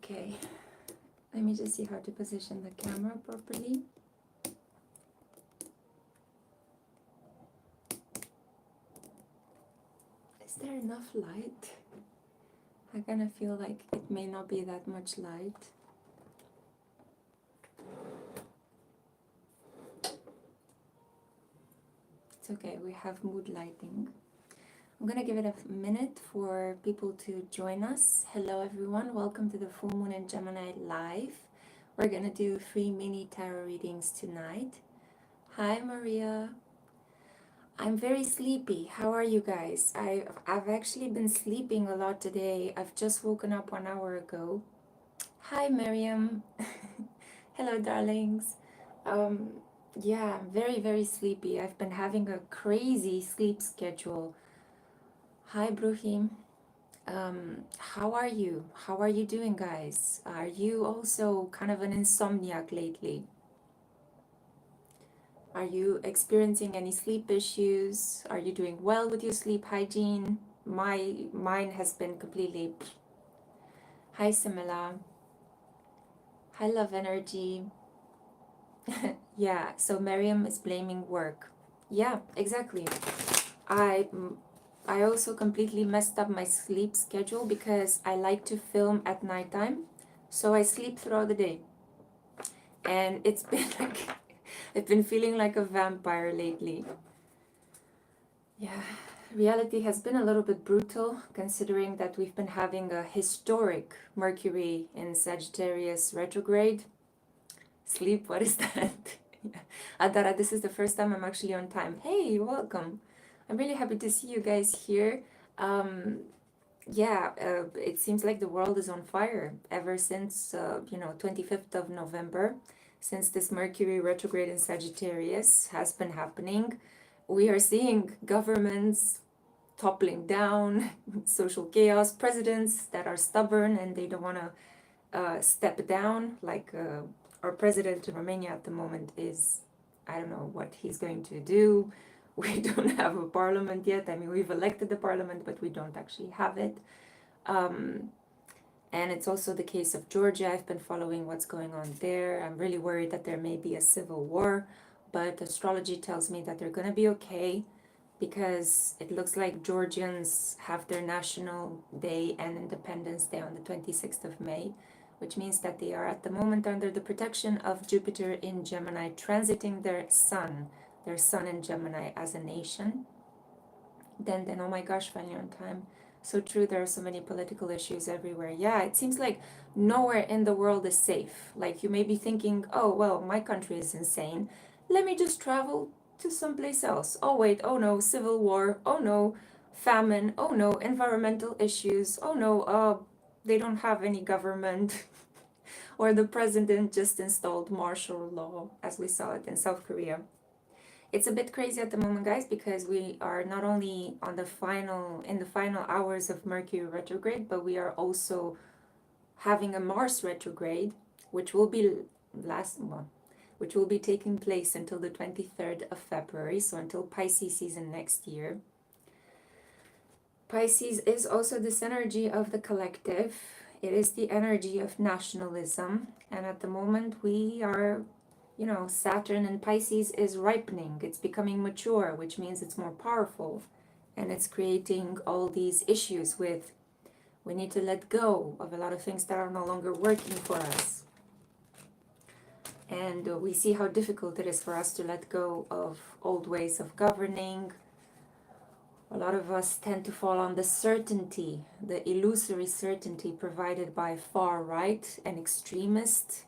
Okay, let me just see how to position the camera properly. Is there enough light? I kind of feel like it may not be that much light. It's okay, we have mood lighting. I'm gonna give it a minute for people to join us. Hello everyone, welcome to the Full Moon in Gemini live. We're gonna do 3 mini tarot readings tonight. Hi Maria. I'm very sleepy. How are you guys? I've actually been sleeping a lot today. I've just woken up 1 hour ago. Hi Miriam. Hello darlings. Yeah, I'm very sleepy. I've been having a crazy sleep schedule. Hi Bruhim. How are you? How are you doing, guys? Are you also kind of an insomniac lately? Are you experiencing any sleep issues? Are you doing well with your sleep hygiene? Mine has been completely. Hi Simila. Hi Love Energy. Yeah, so Miriam is blaming work. Yeah, exactly. I I also completely messed up my sleep schedule because I like to film at nighttime, so I sleep throughout the day. And it's been like, I've been feeling like a vampire lately. Yeah, reality has been a little bit brutal considering that we've been having a historic Mercury in Sagittarius retrograde. Sleep, what is that? Adara, this is the first time I'm actually on time. Hey, welcome. I'm really happy to see you guys here. Um, it seems like the world is on fire ever since, 25th of November, since this Mercury retrograde in Sagittarius has been happening. We are seeing governments toppling down, social chaos, presidents that are stubborn and they don't want to step down, like our president in Romania at the moment is, I don't know what he's going to do. We don't have a parliament yet. I mean, we've elected the parliament, but we don't actually have it. And it's also the case of Georgia. I've been following what's going on there. I'm really worried that there may be a civil war, but astrology tells me that they're going to be okay because it looks like Georgians have their National Day and Independence Day on the 26th of May, which means that they are at the moment under the protection of Jupiter in Gemini, transiting their sun in Gemini as a nation. Then, oh my gosh, finally on time. So true, there are so many political issues everywhere. Yeah, it seems like nowhere in the world is safe. Like you may be thinking, oh, well, my country is insane. Let me just travel to someplace else. Oh, wait, oh no, civil war. Oh no, famine. Oh no, environmental issues. Oh no, they don't have any government. Or the president just installed martial law, as we saw it in South Korea. It's a bit crazy at the moment, guys, because we are not only in the final hours of Mercury retrograde, but we are also having a Mars retrograde, which will be which will be taking place until the 23rd of February, so until Pisces season next year. Pisces is also this energy of the collective. It is the energy of nationalism, and at the moment we are, Saturn in Pisces is ripening, it's becoming mature, which means it's more powerful, and it's creating all these issues with, we need to let go of a lot of things that are no longer working for us. And we see how difficult it is for us to let go of old ways of governing. A lot of us tend to fall on the certainty, the illusory certainty provided by far right and extremist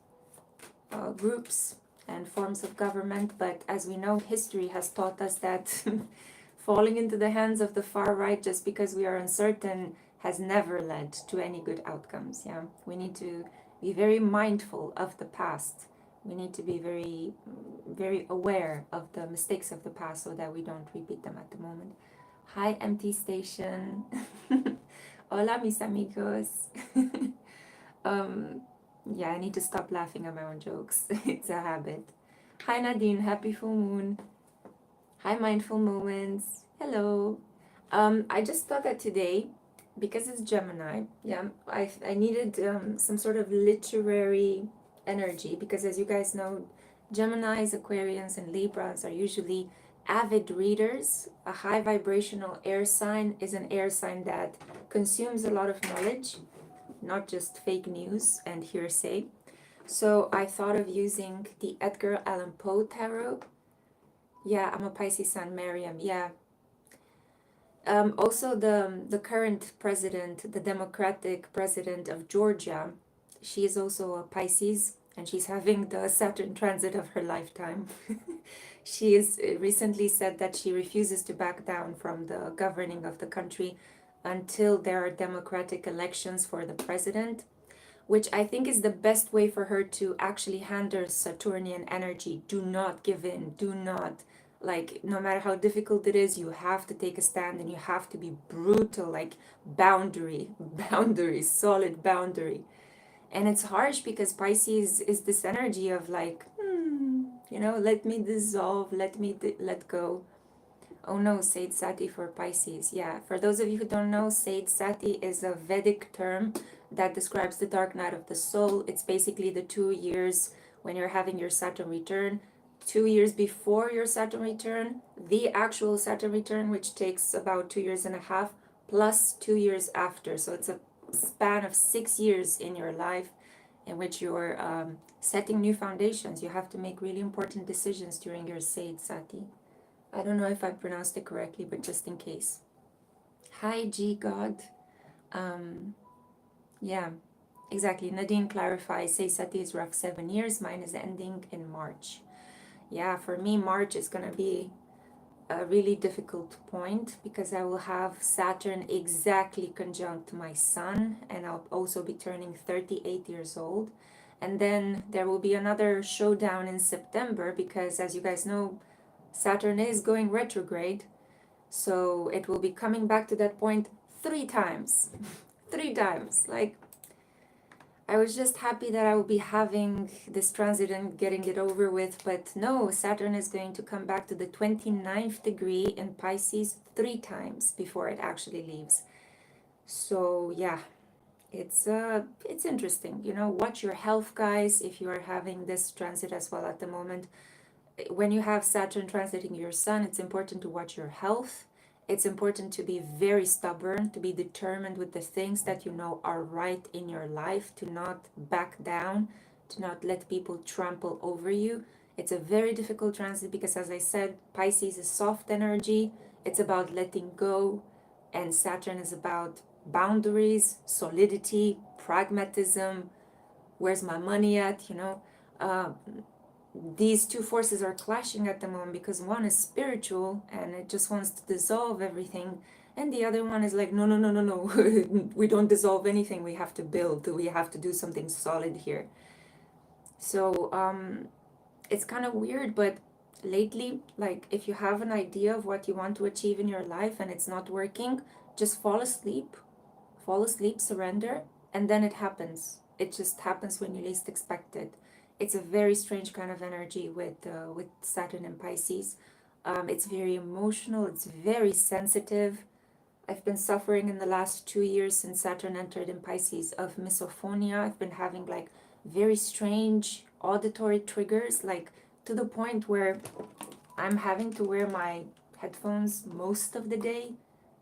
groups and forms of government. But as we know, history has taught us that falling into the hands of the far right just because we are uncertain has never led to any good outcomes. Yeah, we need to be very mindful of the past. We need to be very aware of the mistakes of the past so that we don't repeat them at the moment. Hi, empty station. Hola, mis amigos. Yeah, I need to stop laughing at my own jokes. It's a habit. Hi, Nadine. Happy full moon. Hi, mindful moments. Hello. I just thought that today because it's Gemini, yeah, I needed some sort of literary energy because, as you guys know, Geminis, Aquarians, and Libras are usually avid readers. A high vibrational air sign is an air sign that consumes a lot of knowledge, not just fake news and hearsay. So I thought of using the Edgar Allan Poe tarot. Yeah, I'm a Pisces Sun, Miriam. Yeah, also, the current president, the Democratic president of Georgia, she is also a Pisces, and she's having the Saturn transit of her lifetime. She is recently said that she refuses to back down from the governing of the country until there are democratic elections for the president, which I think is the best way for her to actually handle Saturnian energy. Do not give in. Do not, like, no matter how difficult it is, you have to take a stand and you have to be brutal, like, boundary, boundary, solid boundary. And it's harsh because Pisces is this energy of, like, let me dissolve, let me let go. Oh no, Sade Sati for Pisces. Yeah, for those of you who don't know, Sade Sati is a Vedic term that describes the dark night of the soul. It's basically the 2 years when you're having your Saturn return, 2 years before your Saturn return, the actual Saturn return, which takes about 2 years and a half, plus 2 years after. So it's a span of 6 years in your life in which you're setting new foundations. You have to make really important decisions during your Sade Sati. I don't know if I pronounced it correctly, but just in case. Hi, G God. Um, yeah, exactly. Nadine clarifies, say Sati is rough 7 years. Mine is ending in March. Yeah, for me, March is going to be a really difficult point because I will have Saturn exactly conjunct my sun, and I'll also be turning 38 years old. And then there will be another showdown in September because, as you guys know, Saturn is going retrograde. So it will be coming back to that point 3 times. 3 times. Like, I was just happy that I will be having this transit and getting it over with. But no, Saturn is going to come back to the 29th degree in Pisces 3 times before it actually leaves. So yeah, it's interesting. Watch your health, guys, if you are having this transit as well at the moment. When you have Saturn transiting your sun, it's important to watch your health. It's important to be very stubborn, to be determined with the things that you know are right in your life, to not back down, to not let people trample over you. It's a very difficult transit because, as I said, Pisces is soft energy. It's about letting go, and Saturn is about boundaries, solidity, pragmatism. Where's my money at? Uh, these two forces are clashing at the moment because one is spiritual and it just wants to dissolve everything, and the other one is like, no, no, no, no, no. We don't dissolve anything, we have to build, we have to do something solid here. So it's kind of weird, but lately, like, if you have an idea of what you want to achieve in your life and it's not working, just fall asleep, surrender, and then it happens. It just happens when you least expect it. It's a very strange kind of energy with Saturn and Pisces. It's very emotional. It's very sensitive. I've been suffering in the last 2 years since Saturn entered in Pisces of misophonia. I've been having like very strange auditory triggers, like to the point where I'm having to wear my headphones most of the day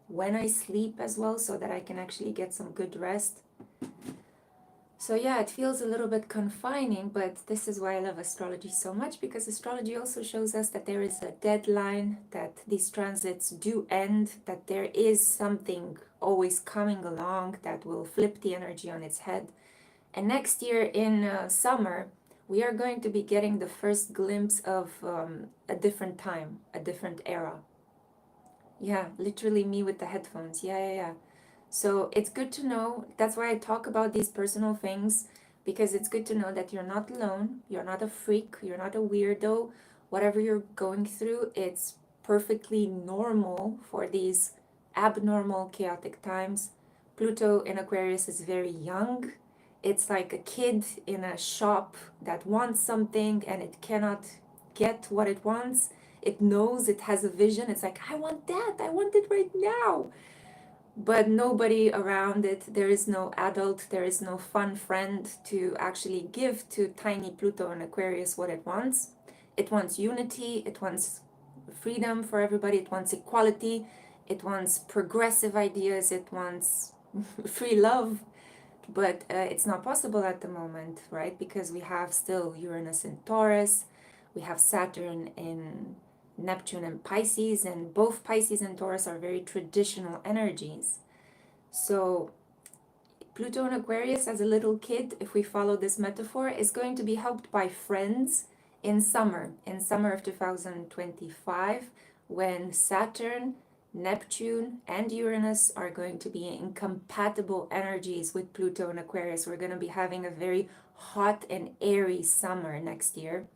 when I sleep as well, so that I can actually get some good rest. So yeah, it feels a little bit confining, but this is why I love astrology so much, because astrology also shows us that there is a deadline, that these transits do end, that there is something always coming along that will flip the energy on its head. And next year in summer, we are going to be getting the first glimpse of a different time, a different era. Yeah, literally me with the headphones. Yeah, yeah, yeah. So it's good to know. That's why I talk about these personal things, because it's good to know that you're not alone. You're not a freak. You're not a weirdo. Whatever you're going through, it's perfectly normal for these abnormal, chaotic times. Pluto in Aquarius is very young. It's like a kid in a shop that wants something and it cannot get what it wants. It knows, it has a vision. It's like, I want that. I want it right now. but nobody around it. There is no adult, there is no fun friend to actually give to tiny Pluto and Aquarius what it wants. It wants unity, it wants freedom for everybody, it wants equality, it wants progressive ideas, it wants free love, but it's not possible at the moment, right? Because we have still Uranus in Taurus, we have Saturn in Neptune and Pisces, and both Pisces and Taurus are very traditional energies. So Pluto in Aquarius as a little kid, if we follow this metaphor, is going to be helped by friends in summer of 2025, when Saturn, Neptune, and Uranus are going to be in compatible energies with Pluto in Aquarius. We're going to be having a very hot and airy summer next year.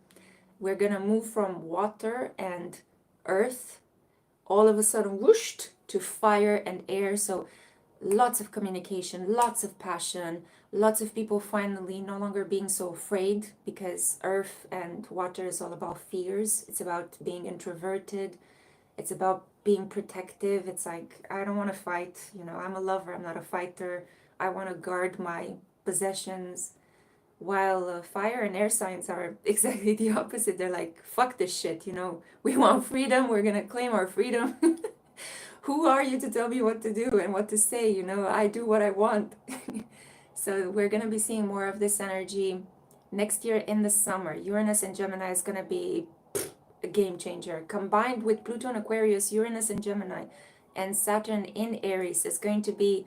We're going to move from water and earth all of a sudden whooshed to fire and air. So lots of communication, lots of passion, lots of people finally no longer being so afraid, because earth and water is all about fears. It's about being introverted, it's about being protective. It's like, I don't want to fight, I'm a lover, I'm not a fighter. I want to guard my possessions. While fire and air signs are exactly the opposite. They're like, fuck this shit, we want freedom, we're gonna claim our freedom. Who are you to tell me what to do and what to say? I do what I want. So we're going to be seeing more of this energy next year in the summer. Uranus and Gemini is going to be a game changer. Combined with Pluto and Aquarius, Uranus and Gemini, and Saturn in Aries is going to be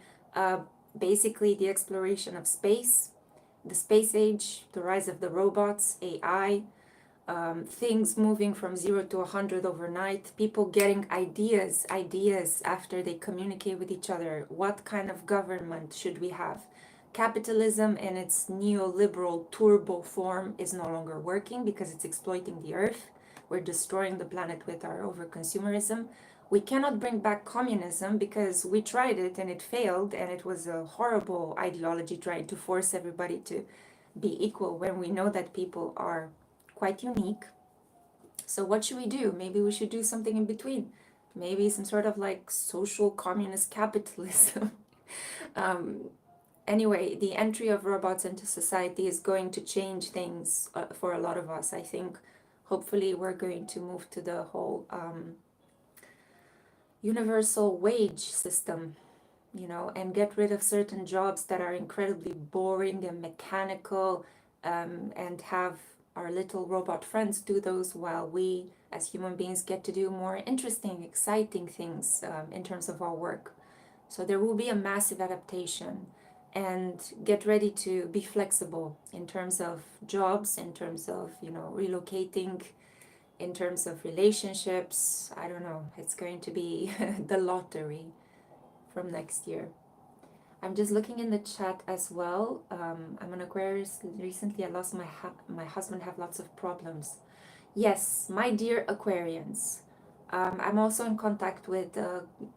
basically the exploration of space, the space age, the rise of the robots, AI, things moving from 0 to 100 overnight, people getting ideas after they communicate with each other. What kind of government should we have? Capitalism in its neoliberal turbo form is no longer working because it's exploiting the earth. We're destroying the planet with our overconsumerism. We cannot bring back communism because we tried it and it failed, and it was a horrible ideology trying to force everybody to be equal when we know that people are quite unique. So what should we do? Maybe we should do something in between. Maybe some sort of like social communist capitalism. um, anyway, the entry of robots into society is going to change things for a lot of us. I think hopefully we're going to move to the whole universal wage system, and get rid of certain jobs that are incredibly boring and mechanical, and have our little robot friends do those, while we as human beings get to do more interesting, exciting things in terms of our work. So there will be a massive adaptation, and get ready to be flexible in terms of jobs, in terms of, relocating, in terms of relationships. I don't know, it's going to be the lottery from next year. I'm just looking in the chat as well. I'm an Aquarius. Recently, I lost my husband. Have lots of problems. Yes, my dear Aquarians. I'm also in contact with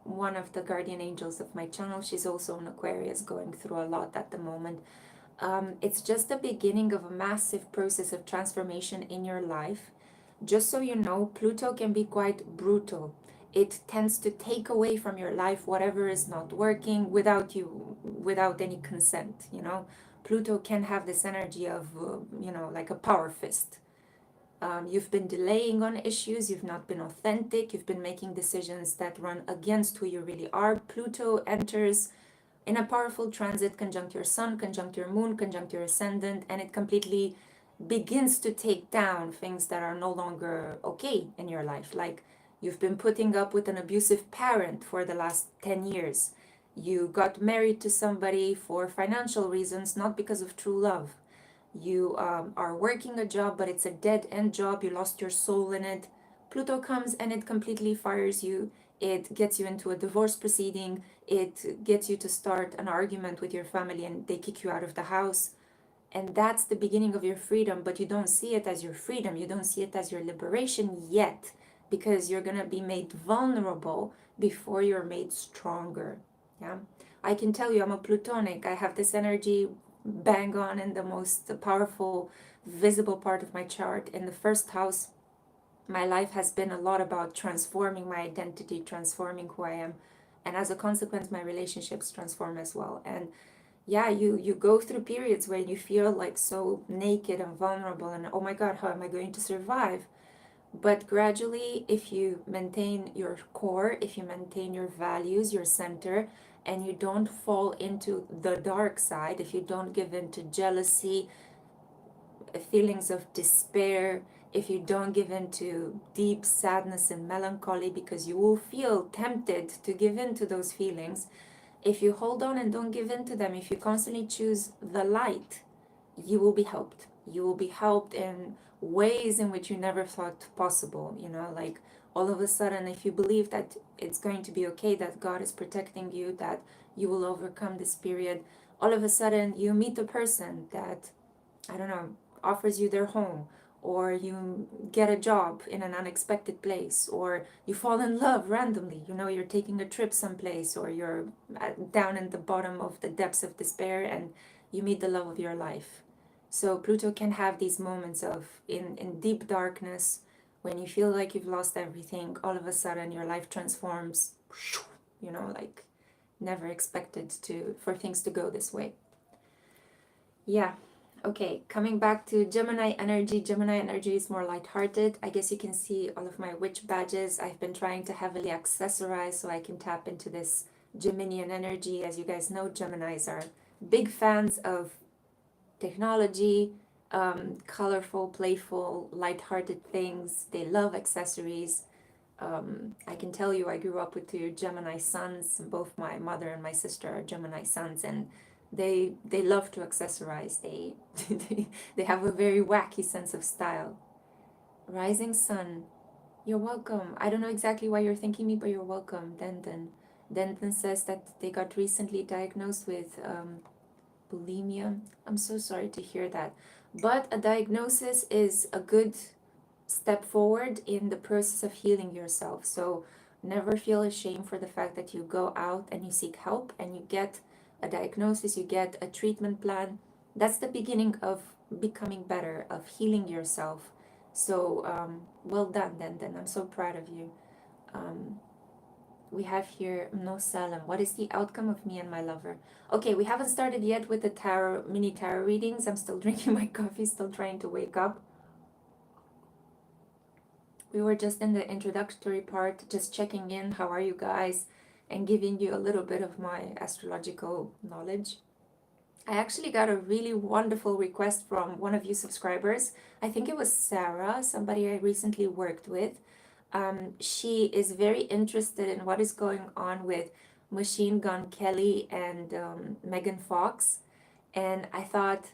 one of the guardian angels of my channel. She's also an Aquarius, going through a lot at the moment. It's just the beginning of a massive process of transformation in your life. Just so you know, Pluto can be quite brutal. It tends to take away from your life whatever is not working without any consent. Pluto can have this energy of, like a power fist. You've been delaying on issues, you've not been authentic, you've been making decisions that run against who you really are. Pluto enters in a powerful transit, conjunct your sun, conjunct your moon, conjunct your ascendant, and it completely begins to take down things that are no longer okay in your life. Like, you've been putting up with an abusive parent for the last 10 years. You got married to somebody for financial reasons, not because of true love. You are working a job, but it's a dead end job. You lost your soul in it. Pluto comes and it completely fires you. It gets you into a divorce proceeding. It gets you to start an argument with your family and they kick you out of the house. And that's the beginning of your freedom, but you don't see it as your freedom. You don't see it as your liberation yet, because you're going to be made vulnerable before you're made stronger. Yeah. I can tell you, I'm a Plutonic. I have this energy bang on in the most powerful, visible part of my chart. In the first house, my life has been a lot about transforming my identity, transforming who I am, And as a consequence, my relationships transform as well. And yeah, you go through periods where you feel like so naked and vulnerable, and oh my God, how am I going to survive? But gradually, if you maintain your core, if you maintain your values, your center, and you don't fall into the dark side, if you don't give in to jealousy, feelings of despair, if you don't give in to deep sadness and melancholy, because you will feel tempted to give in to those feelings, if you hold on and don't give in to them, if you constantly choose the light, you will be helped. You will be helped in ways in which you never thought possible. Like all of a sudden, if you believe that it's going to be okay, that God is protecting you, that you will overcome this period, all of a sudden you meet a person that, I don't know, offers you their home, or you get a job in an unexpected place, or you fall in love randomly. You're taking a trip someplace, or you're down in the bottom of the depths of despair and you meet the love of your life. So Pluto can have these moments of in deep darkness, when you feel like you've lost everything, all of a sudden your life transforms, like never expected to for things to go this way. Yeah. Okay, coming back to Gemini energy. Gemini energy is more lighthearted. I guess you can see all of my witch badges. I've been trying to heavily accessorize so I can tap into this Geminian energy. As you guys know, Geminis are big fans of technology, colorful, playful, lighthearted things. They love accessories. I can tell you, I grew up with two Gemini sons. Both my mother and my sister are Gemini sons, and they love to accessorize. They have a very wacky sense of style. Rising Sun, you're welcome. I don't know exactly why you're thanking me, but you're welcome. Denton. Denton says that they got recently diagnosed with bulimia. I'm so sorry to hear that. But a diagnosis is a good step forward in the process of healing yourself. So never feel ashamed for the fact that you go out and you seek help and you get a diagnosis, you get a treatment plan. That's the beginning of becoming better, of healing yourself. So well done, Then. I'm so proud of you. Um, we have here no Salem. What is the outcome of me and my lover? Okay, we haven't started yet with the tarot, mini tarot readings. I'm still drinking my coffee, still trying to wake up. We were just in the introductory part, just checking in. How are you guys? And giving you a little bit of my astrological knowledge. I actually got a really wonderful request from one of you subscribers. I think it was Sarah, somebody I recently worked with. She is very interested in what is going on with Machine Gun Kelly and Megan Fox. And I thought,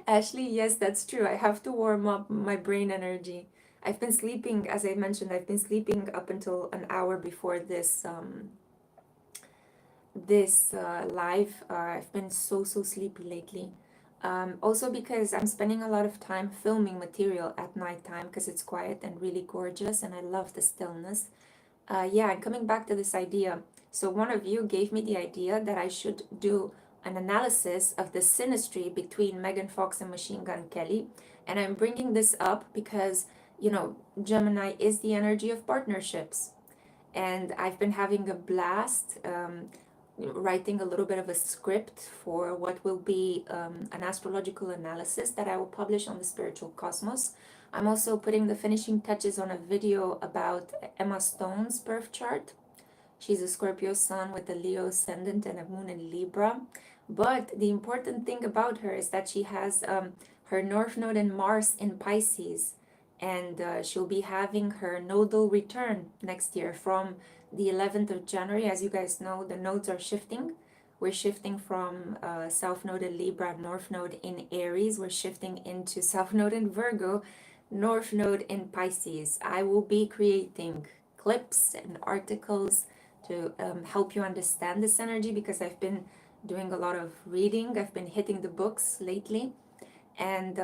Ashley, yes, that's true. I have to warm up my brain energy. I've been sleeping, as I mentioned, I've been sleeping up until an hour before this live. I've been so sleepy lately. Also because I'm spending a lot of time filming material at nighttime because it's quiet and really gorgeous, and I love the stillness. Yeah, and coming back to this idea, so one of you gave me the idea that I should do an analysis of the synastry between Megan Fox and Machine Gun Kelly. And I'm bringing this up because, Gemini is the energy of partnerships. And I've been having a blast writing a little bit of a script for what will be an astrological analysis that I will publish on the Spiritual Cosmos. I'm also putting the finishing touches on a video about Emma Stone's birth chart. She's a Scorpio sun with a Leo ascendant and a moon in Libra. But the important thing about her is that she has her North Node in Mars in Pisces. And she'll be having her nodal return next year from the 11th of January. As you guys know, the nodes are shifting. We're shifting from South Node in Libra, North Node in Aries. We're shifting into South Node in Virgo, North Node in Pisces. I will be creating clips and articles to help you understand this energy, because I've been doing a lot of reading. I've been hitting the books lately and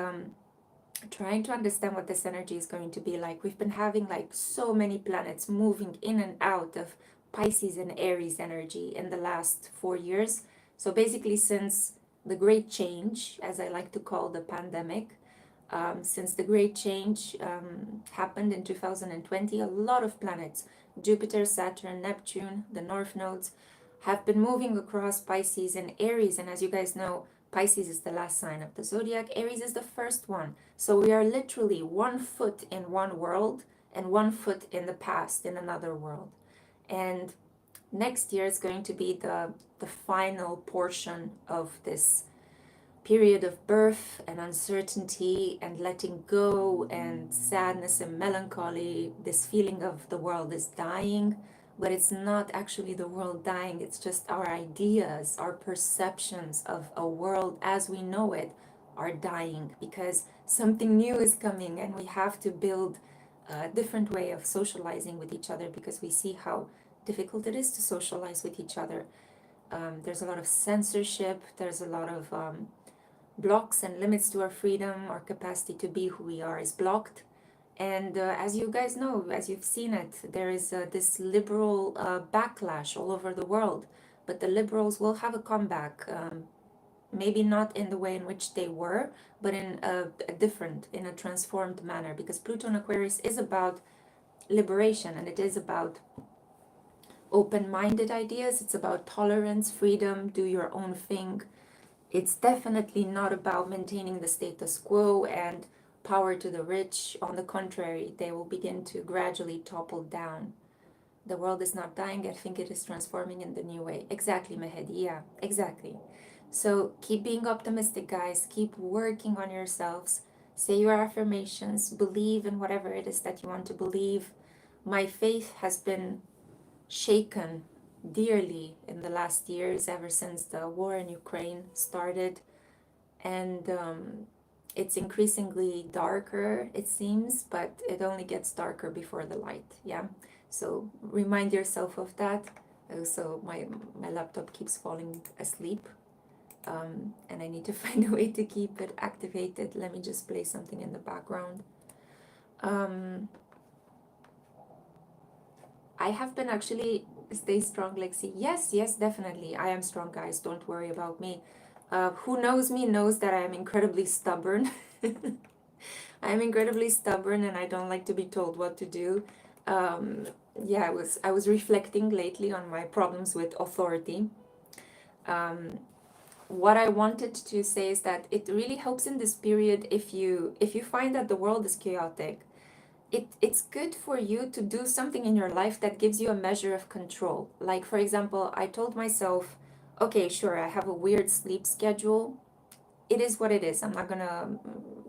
trying to understand what this energy is going to be like. We've been having like so many planets moving in and out of Pisces and Aries energy in the last 4 years. So basically, since the Great Change, as I like to call the pandemic, since the Great Change happened in 2020, a lot of planets Jupiter, Saturn, Neptune, the north nodes, have been moving across Pisces and Aries. And as you guys know, Pisces is the last sign of the zodiac, Aries is the first one. So we are literally 1 foot in one world and 1 foot in the past in another world. And next year is going to be the final portion of this period of birth and uncertainty and letting go and sadness and melancholy, this feeling of the world is dying, but it's not actually the world dying, it's just our ideas, our perceptions of a world as we know it are dying because something new is coming and we have to build a different way of socializing with each other because we see how difficult it is to socialize with each other. There's a lot of censorship, there's a lot of blocks and limits to our freedom, our capacity to be who we are is blocked. And as you guys know, as you've seen it, there is this liberal backlash all over the world. But the liberals will have a comeback, maybe not in the way in which they were, but in a different, in a transformed manner. Because Pluto in Aquarius is about liberation and it is about open-minded ideas. It's about tolerance, freedom, do your own thing. It's definitely not about maintaining the status quo and power to the rich. On the contrary, they will begin to gradually topple down. The world is not dying, I think it is transforming in the new way. Exactly, Mehedi, yeah, exactly. So keep being optimistic, guys. Keep working on yourselves. Say your affirmations. Believe in whatever it is that you want to believe. My faith has been shaken dearly in the last years, ever since the war in Ukraine started. And it's increasingly darker, it seems, but it only gets darker before the light. Yeah. So remind yourself of that. So my laptop keeps falling asleep. And I need to find a way to keep it activated. Let me just play something in the background. Um, I have been actually stay strong, Lexi. Yes, yes, definitely. I am strong, guys. Don't worry about me. Who knows me knows that I am incredibly stubborn. I am incredibly stubborn, and I don't like to be told what to do. Um, yeah, I was reflecting lately on my problems with authority. Um, what I wanted to say is that it really helps in this period if you find that the world is chaotic, it's good for you to do something in your life that gives you a measure of control. Like, for example, I told myself, okay, sure, I have a weird sleep schedule. It is what it is. I'm not gonna,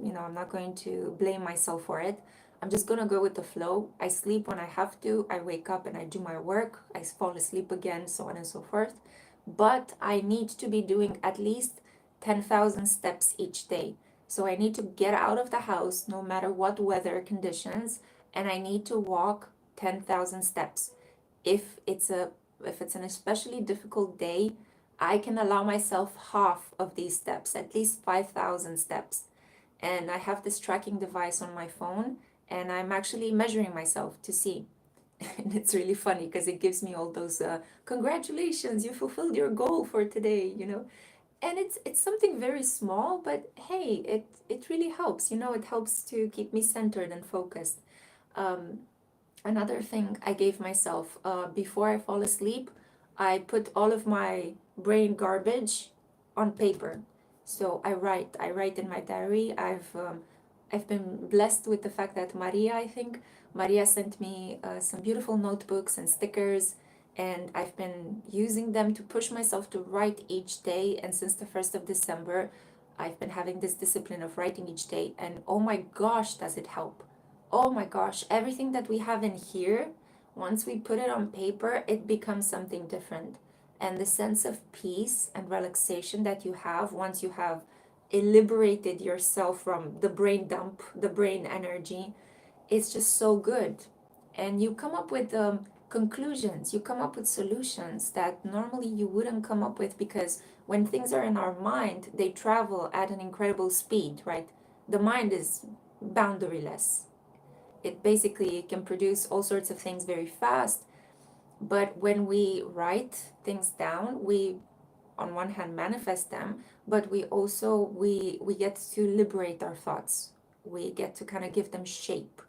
I'm not going to blame myself for it. I'm just gonna go with the flow. I sleep when I have to. I wake up and I do my work. I fall asleep again, so on and so forth. But I need to be doing at least 10,000 steps each day. So I need to get out of the house no matter what weather conditions, and I need to walk 10,000 steps. If it's a if it's an especially difficult day, I can allow myself half of these steps, at least 5,000 steps. And I have this tracking device on my phone, and I'm actually measuring myself to see. And it's really funny because it gives me all those congratulations, you fulfilled your goal for today. And it's something very small, but hey, it really helps. It helps to keep me centered and focused. Um, Another thing I gave myself, before I fall asleep, I put all of my brain garbage on paper. So I write in my diary. I've been blessed with the fact that Maria, I think Maria sent me some beautiful notebooks and stickers, and I've been using them to push myself to write each day. And since the 1st of December, I've been having this discipline of writing each day, and oh my gosh, does it help! Oh my gosh, everything that we have in here, once we put it on paper, it becomes something different. And the sense of peace and relaxation that you have once you have liberated yourself from the brain dump, the brain energy, it's just so good. And you come up with conclusions, you come up with solutions that normally you wouldn't come up with, because when things are in our mind, they travel at an incredible speed, right? The mind is boundaryless. It basically can produce all sorts of things very fast. But when we write things down, we on one hand manifest them, but we get to liberate our thoughts. We get to kind of give them shape.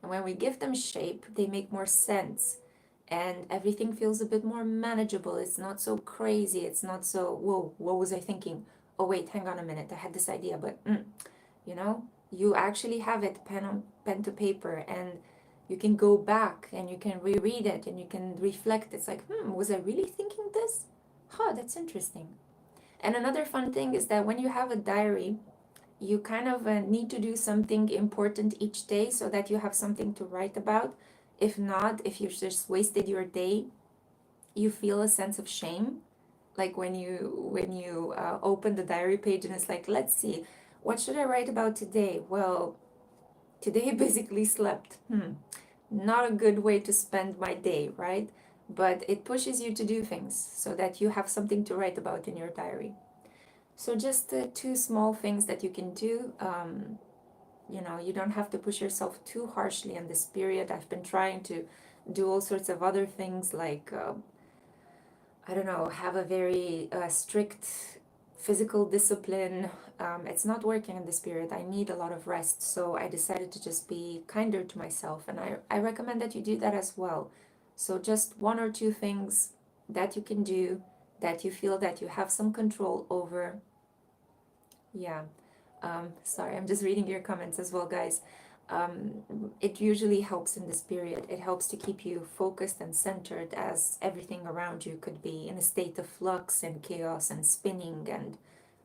And when we give them shape, they make more sense. and everything feels a bit more manageable. It's not so crazy. It's not so, whoa, what was I thinking? Oh, wait, hang on a minute. I had this idea, but you know, you actually have it pen to paper, and you can go back and you can reread it and you can reflect. It's like, was I really thinking this? Huh, that's interesting. And another fun thing is that when you have a diary, you kind of need to do something important each day so that you have something to write about. If not, if you've just wasted your day, you feel a sense of shame. Like when you open the diary page and it's like, let's see, what should I write about today? Well, today I basically slept. Not a good way to spend my day, right? But it pushes you to do things so that you have something to write about in your diary. So just two small things that you can do. You don't have to push yourself too harshly in this period. I've been trying to do all sorts of other things like I don't know, have a very strict physical discipline. It's not working in this period. I need a lot of rest. So I decided to just be kinder to myself. And I recommend that you do that as well. So just one or two things that you can do that you feel that you have some control over. Yeah. Sorry, I'm just reading your comments as well, guys. It usually helps in this period. It helps to keep you focused and centered as everything around you could be in a state of flux and chaos and spinning and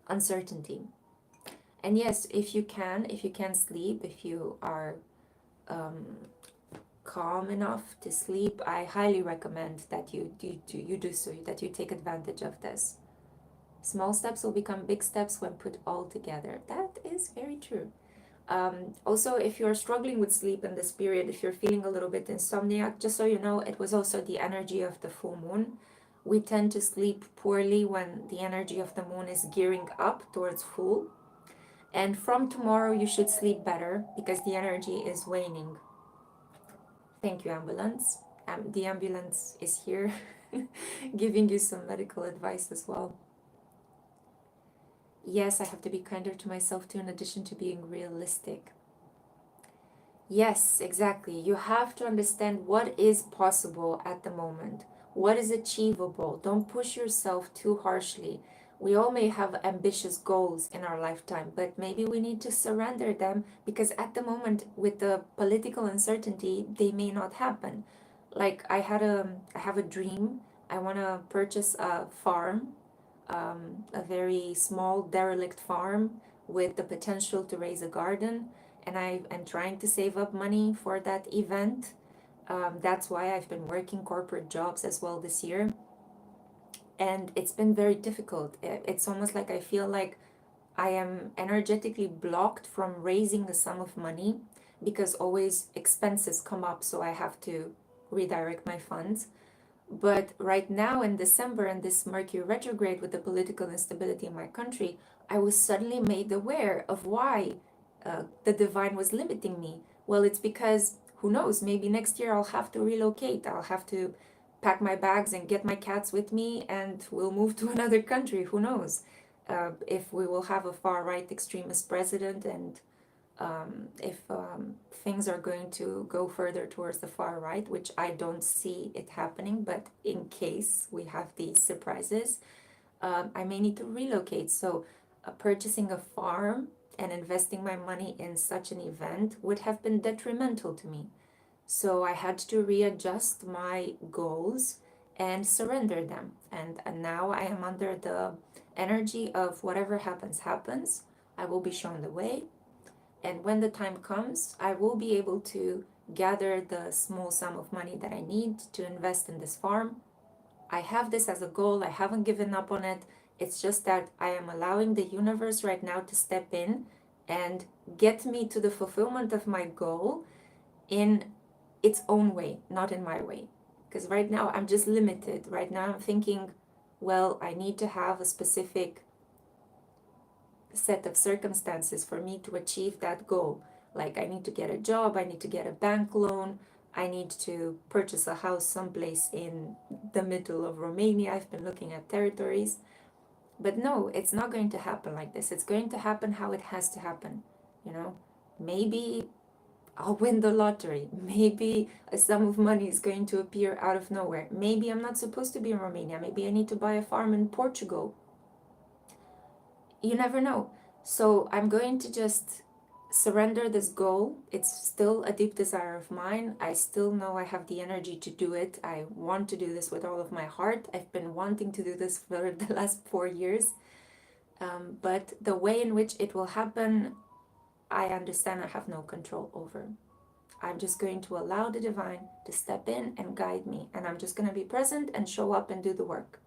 uncertainty. And yes, if you can sleep, if you are um, calm enough to sleep, I highly recommend that you do so, that you take advantage of this. Small steps will become big steps when put all together. That is very true. Also, if you're struggling with sleep in this period, if you're feeling a little bit insomniac, just so you know, it was also the energy of the full moon. We tend to sleep poorly when the energy of the moon is gearing up towards full. And from tomorrow, you should sleep better because the energy is waning. Thank you, ambulance. The ambulance is here giving you some medical advice as well. Yes, I have to be kinder to myself too, in addition to being realistic. Yes, exactly. You have to understand what is possible at the moment, what is achievable. Don't push yourself too harshly. We all may have ambitious goals in our lifetime, but maybe we need to surrender them because at the moment, with the political uncertainty, they may not happen. Like I have a dream. I want to purchase a farm, a very small derelict farm with the potential to raise a garden, and I am trying to save up money for that event. That's why I've been working corporate jobs as well this year, and it's been very difficult. It's almost like I feel like I am energetically blocked from raising a sum of money because always expenses come up, so I have to redirect my funds. But right now in December, and this Mercury retrograde with the political instability in my country, I was suddenly made aware of why the divine was limiting me. Well, it's because who knows, maybe next year I'll have to relocate. I'll have to pack my bags and get my cats with me, and we'll move to another country. Who knows? If we will have a far right extremist president, and if things are going to go further towards the far right, which I don't see it happening, but in case we have these surprises, I may need to relocate. So, purchasing a farm and investing my money in such an event would have been detrimental to me. So, I had to readjust my goals and surrender them. And now I am under the energy of whatever happens, happens. I will be shown the way, and when the time comes, I will be able to gather the small sum of money that I need to invest in this farm. I have this as a goal. I haven't given up on it. It's just that I am allowing the universe right now to step in and get me to the fulfillment of my goal in its own way, not in my way. Because right now I'm just limited. Right now I'm thinking, well, I need to have a specific set of circumstances for me to achieve that goal. Like I need to get a job, I need to get a bank loan, I need to purchase a house someplace in the middle of Romania. I've been looking at territories. But no, it's not going to happen like this. It's going to happen how it has to happen. You know, maybe I'll win the lottery. Maybe a sum of money is going to appear out of nowhere. Maybe I'm not supposed to be in Romania. Maybe I need to buy a farm in Portugal. You never know. So I'm going to just surrender this goal. It's still a deep desire of mine. I still know I have the energy to do it. I want to do this with all of my heart. I've been wanting to do this for the last 4 years. But the way in which it will happen, I understand I have no control over. I'm just going to allow the divine to step in and guide me. And I'm just going to be present and show up and do the work.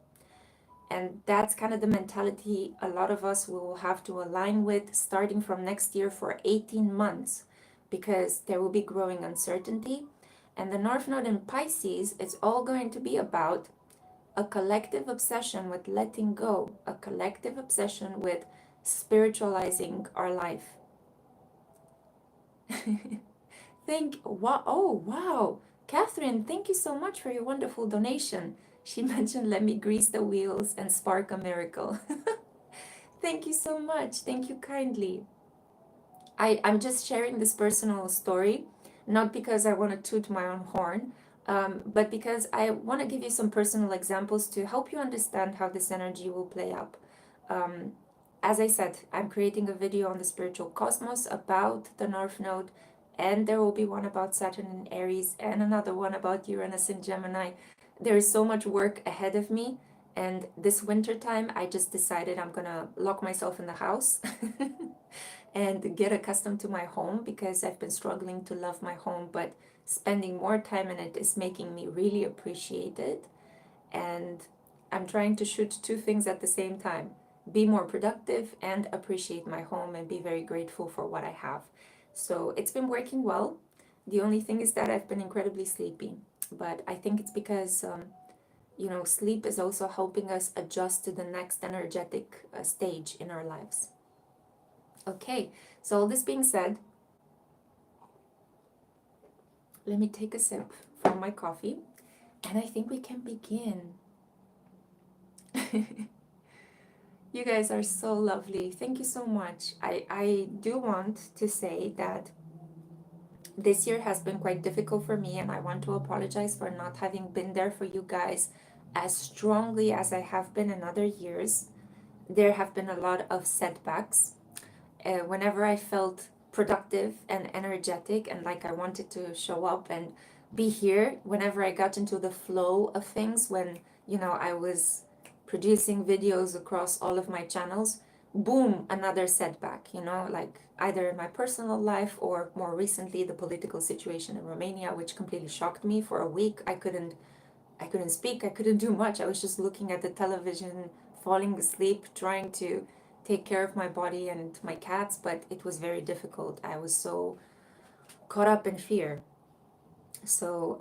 And that's kind of the mentality a lot of us will have to align with starting from next year for 18 months, because there will be growing uncertainty. And the North Node in Pisces, it's all going to be about a collective obsession with letting go, a collective obsession with spiritualizing our life. Oh, wow. Catherine, thank you so much for your wonderful donation. She mentioned, let me grease the wheels and spark a miracle. Thank you so much. Thank you kindly. I'm just sharing this personal story, not because I want to toot my own horn, but because I want to give you some personal examples to help you understand how this energy will play up. Um, as I said, I'm creating a video on the spiritual cosmos about the North Node, and there will be one about Saturn in Aries and another one about Uranus in Gemini. There is so much work ahead of me, and this winter time, I just decided I'm gonna lock myself in the house and get accustomed to my home, because I've been struggling to love my home, but spending more time in it is making me really appreciate it. And I'm trying to shoot two things at the same time: be more productive and appreciate my home and be very grateful for what I have. So it's been working well. The only thing is that I've been incredibly sleepy, but I think it's because sleep is also helping us adjust to the next energetic stage in our lives. Okay, so all this being said, let me take a sip from my coffee, and I think we can begin. You guys are so lovely. Thank you so much. I do want to say that this year has been quite difficult for me, and I want to apologize for not having been there for you guys as strongly as I have been in other years. There have been a lot of setbacks. Whenever I felt productive and energetic and like I wanted to show up and be here, whenever I got into the flow of things, when I was producing videos across all of my channels, boom, another setback, like either in my personal life or more recently the political situation in Romania, which completely shocked me. For a week I couldn't speak, I couldn't do much. I was just looking at the television, falling asleep, trying to take care of my body and my cats, but it was very difficult. I was so caught up in fear. So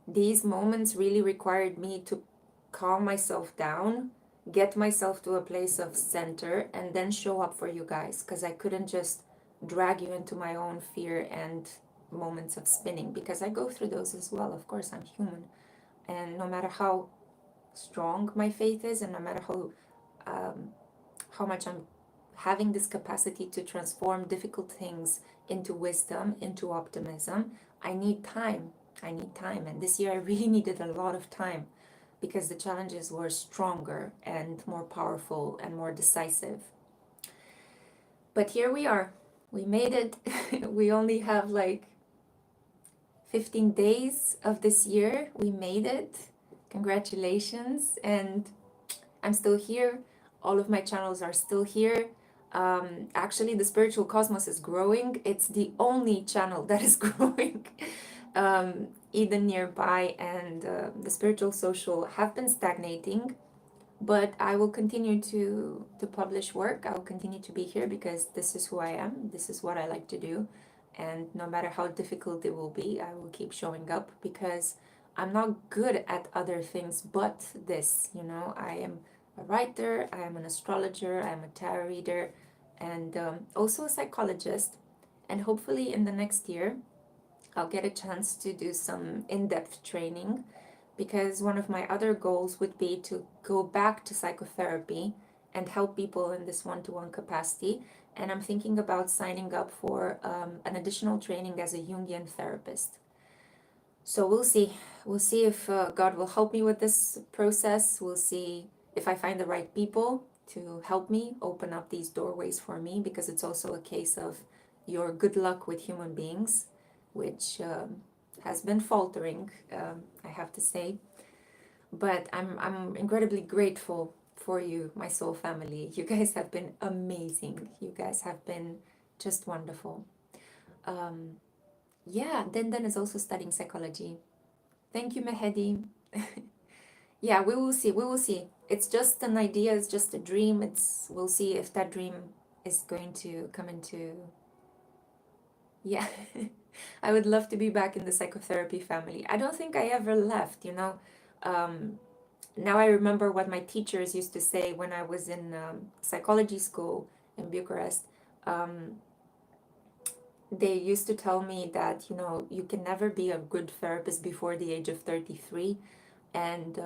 these moments really required me to calm myself down, get myself to a place of center, and then show up for you guys, because I couldn't just drag you into my own fear and moments of spinning, because I go through those as well. Of course, I'm human. And no matter how strong my faith is, and no matter how much I'm having this capacity to transform difficult things into wisdom, into optimism, I need time. I need time. And this year I really needed a lot of time, because the challenges were stronger and more powerful and more decisive. But here we are. We made it. We only have like 15 days of this year. We made it. Congratulations. And I'm still here. All of my channels are still here. Actually, the spiritual cosmos is growing. It's the only channel that is growing. Eden nearby and the spiritual social have been stagnating, but I will continue to publish work. I will continue to be here, because this is who I am. This is what I like to do. And no matter how difficult it will be, I will keep showing up, because I'm not good at other things but this. I am a writer, I am an astrologer, I am a tarot reader, and also a psychologist. And hopefully in the next year, I'll get a chance to do some in-depth training, because one of my other goals would be to go back to psychotherapy and help people in this one-to-one capacity. And I'm thinking about signing up for an additional training as a Jungian therapist. So we'll see. We'll see if God will help me with this process. We'll see if I find the right people to help me open up these doorways for me, because it's also a case of your good luck with human beings, which has been faltering, I have to say. But I'm incredibly grateful for you, my soul family. You guys have been amazing. You guys have been just wonderful. Um, yeah, then is also studying psychology. Thank you, Mehedi. Yeah, we will see. We will see. It's just an idea. It's just a dream. We'll see if that dream is going to come into. Yeah, I would love to be back in the psychotherapy family. I don't think I ever left. Um, Now I remember what my teachers used to say when I was in psychology school in Bucharest. Um, they used to tell me that, you can never be a good therapist before the age of 33. And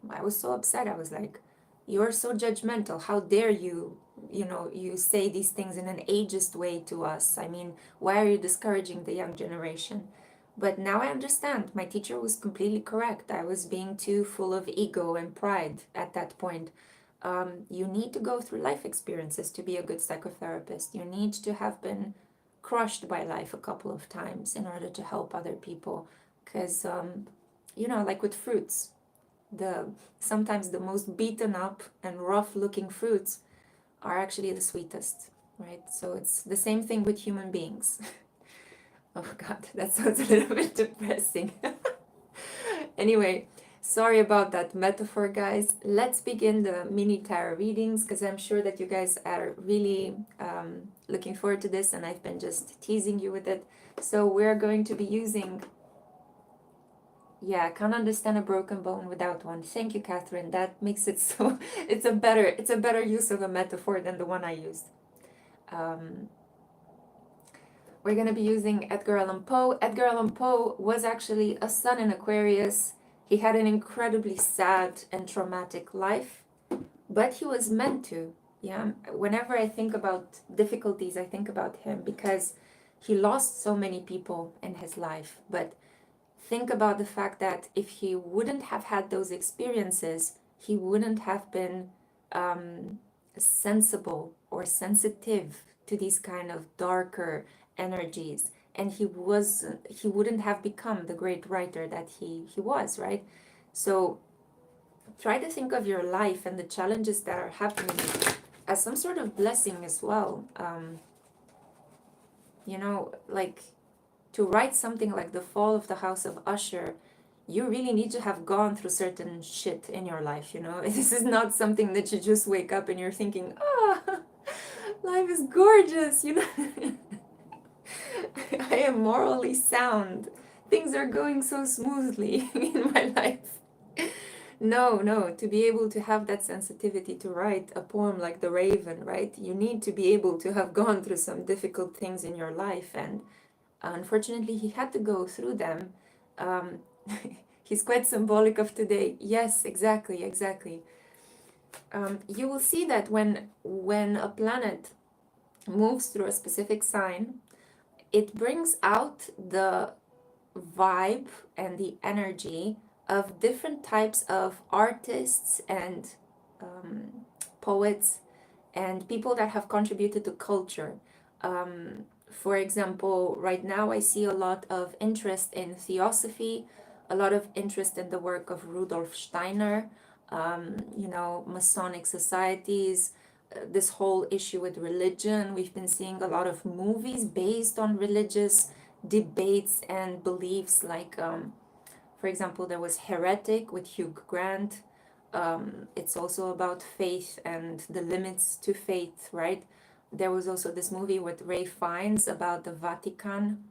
I was so upset. I was like, you're so judgmental. How dare you, you say these things in an ageist way to us? I mean, why are you discouraging the young generation? But now I understand. My teacher was completely correct. I was being too full of ego and pride at that point. You need to go through life experiences to be a good psychotherapist. You need to have been crushed by life a couple of times in order to help other people. Because, like with fruits, the sometimes the most beaten up and rough looking fruits are actually the sweetest, right? So it's the same thing with human beings. Oh god, that sounds a little bit depressing. Anyway, sorry about that metaphor, guys. Let's begin the mini tarot readings, because I'm sure that you guys are really looking forward to this, and I've been just teasing you with it. So we're going to be using. Yeah, I can't understand a broken bone without one. Thank you, Catherine. That makes it so. It's a better use of a metaphor than the one I used. Um, we're gonna be using Edgar Allan Poe. Edgar Allan Poe was actually a sun in Aquarius. He had an incredibly sad and traumatic life, but he was meant to. Yeah, whenever I think about difficulties, I think about him because he lost so many people in his life, but think about the fact that if he wouldn't have had those experiences, he wouldn't have been sensible or sensitive to these kind of darker energies, and he wouldn't have become the great writer that he was, right? So try to think of your life and the challenges that are happening as some sort of blessing as well. Like, to write something like The Fall of the House of Usher, you really need to have gone through certain shit in your life. This is not something that you just wake up and you're thinking, life is gorgeous. I am morally sound. Things are going so smoothly in my life. No, no, to be able to have that sensitivity to write a poem like The Raven, right? You need to be able to have gone through some difficult things in your life, and unfortunately, he had to go through them. Um, he's quite symbolic of today. Yes, exactly, exactly. You will see that when a planet moves through a specific sign, it brings out the vibe and the energy of different types of artists and poets and people that have contributed to culture. For example, right now I see a lot of interest in theosophy, a lot of interest in the work of Rudolf Steiner, Masonic societies, this whole issue with religion. We've been seeing a lot of movies based on religious debates and beliefs, like, for example, there was Heretic with Hugh Grant. It's also about faith and the limits to faith, right? There was also this movie with Ray Fiennes about the Vatican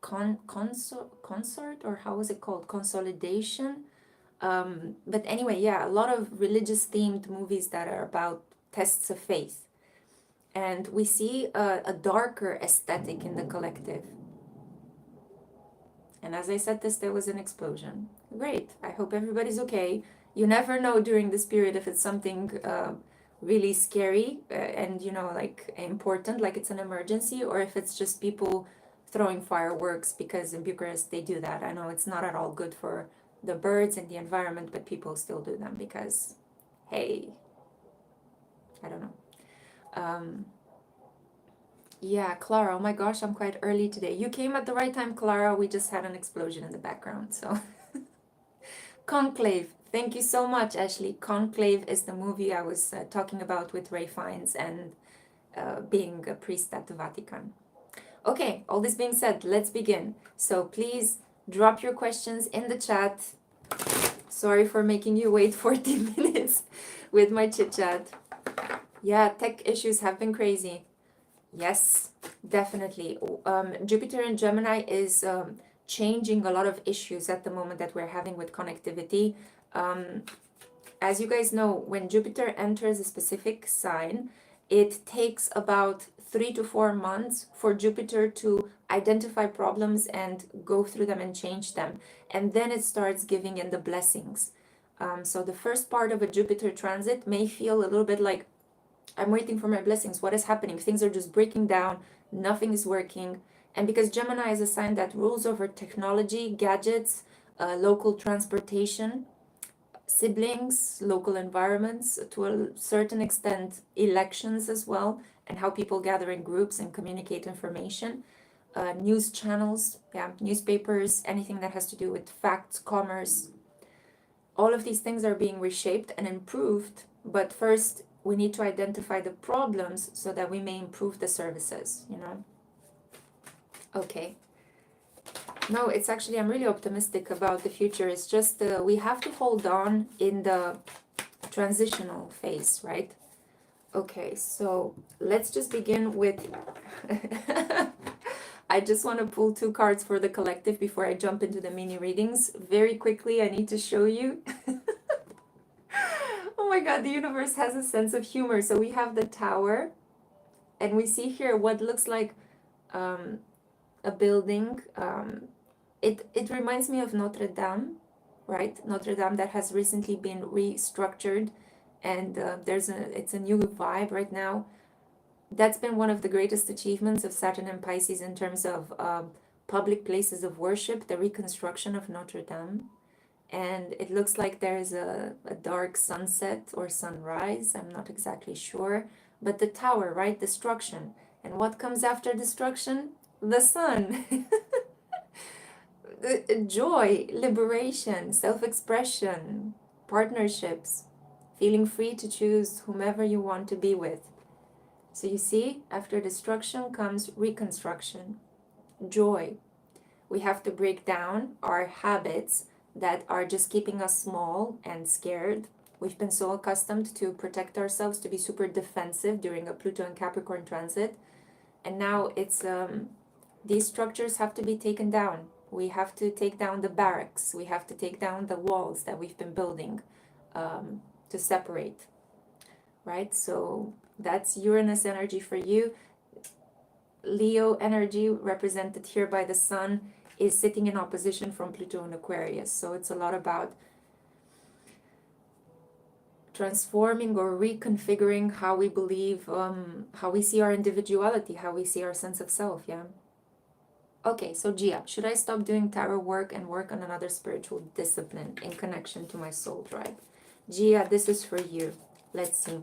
consort, or how was it called? Consolidation. But anyway, yeah, a lot of religious themed movies that are about tests of faith. And we see a darker aesthetic in the collective. And as I said this, there was an explosion. Great. I hope everybody's okay. You never know during this period if it's something really scary and, you know, like important, like it's an emergency, or if it's just people throwing fireworks, because in Bucharest they do that. I know it's not at all good for the birds and the environment, but people still do them because, hey, I don't know. Yeah, Clara, oh my gosh, I'm quite early today. You came at the right time, Clara. We just had an explosion in the background, so. Conclave. Thank you so much, Ashley. Conclave is the movie I was talking about with Ray Fiennes and being a priest at the Vatican. Okay, all this being said, let's begin. So please drop your questions in the chat. Sorry for making you wait 40 minutes with my chit chat. Yeah, tech issues have been crazy. Yes, definitely. Jupiter in Gemini is changing a lot of issues at the moment that we're having with connectivity. As you guys know, when Jupiter enters a specific sign, it takes about 3 to 4 months for Jupiter to identify problems and go through them and change them. And then it starts giving in the blessings. So the first part of a Jupiter transit may feel a little bit like, I'm waiting for my blessings. What is happening? Things are just breaking down. Nothing is working. And because Gemini is a sign that rules over technology, gadgets, local transportation, siblings, local environments, to a certain extent, elections as well, and how people gather in groups and communicate information, news channels, yeah, newspapers, anything that has to do with facts, commerce. All of these things are being reshaped and improved, but first we need to identify the problems so that we may improve the services, you know? Okay. No, it's actually, I'm really optimistic about the future. It's just we have to hold on in the transitional phase, right? Okay, so let's just begin with. I just want to pull 2 cards for the collective before I jump into the mini readings. Very quickly, I need to show you. Oh my God, the universe has a sense of humor. So we have the Tower, and we see here what looks like a building. It reminds me of Notre Dame, right? Notre Dame that has recently been restructured, and it's a new vibe right now. That's been one of the greatest achievements of Saturn and Pisces in terms of public places of worship, the reconstruction of Notre Dame. And it looks like there's a dark sunset or sunrise, I'm not exactly sure. But the tower, right? Destruction. And what comes after destruction? The sun. Joy, liberation, self-expression, partnerships, feeling free to choose whomever you want to be with. So you see, after destruction comes reconstruction, joy. We have to break down our habits that are just keeping us small and scared. We've been so accustomed to protect ourselves, to be super defensive during a Pluto and Capricorn transit. And now it's these structures have to be taken down. We have to take down the barracks. We have to take down the walls that we've been building to separate, right? So that's Uranus energy for you. Leo energy, represented here by the sun, is sitting in opposition from Pluto and Aquarius. So it's a lot about transforming or reconfiguring how we believe, how we see our individuality, how we see our sense of self, yeah? Okay, so Gia, should I stop doing tarot work and work on another spiritual discipline in connection to my soul drive? Gia, this is for you. Let's see.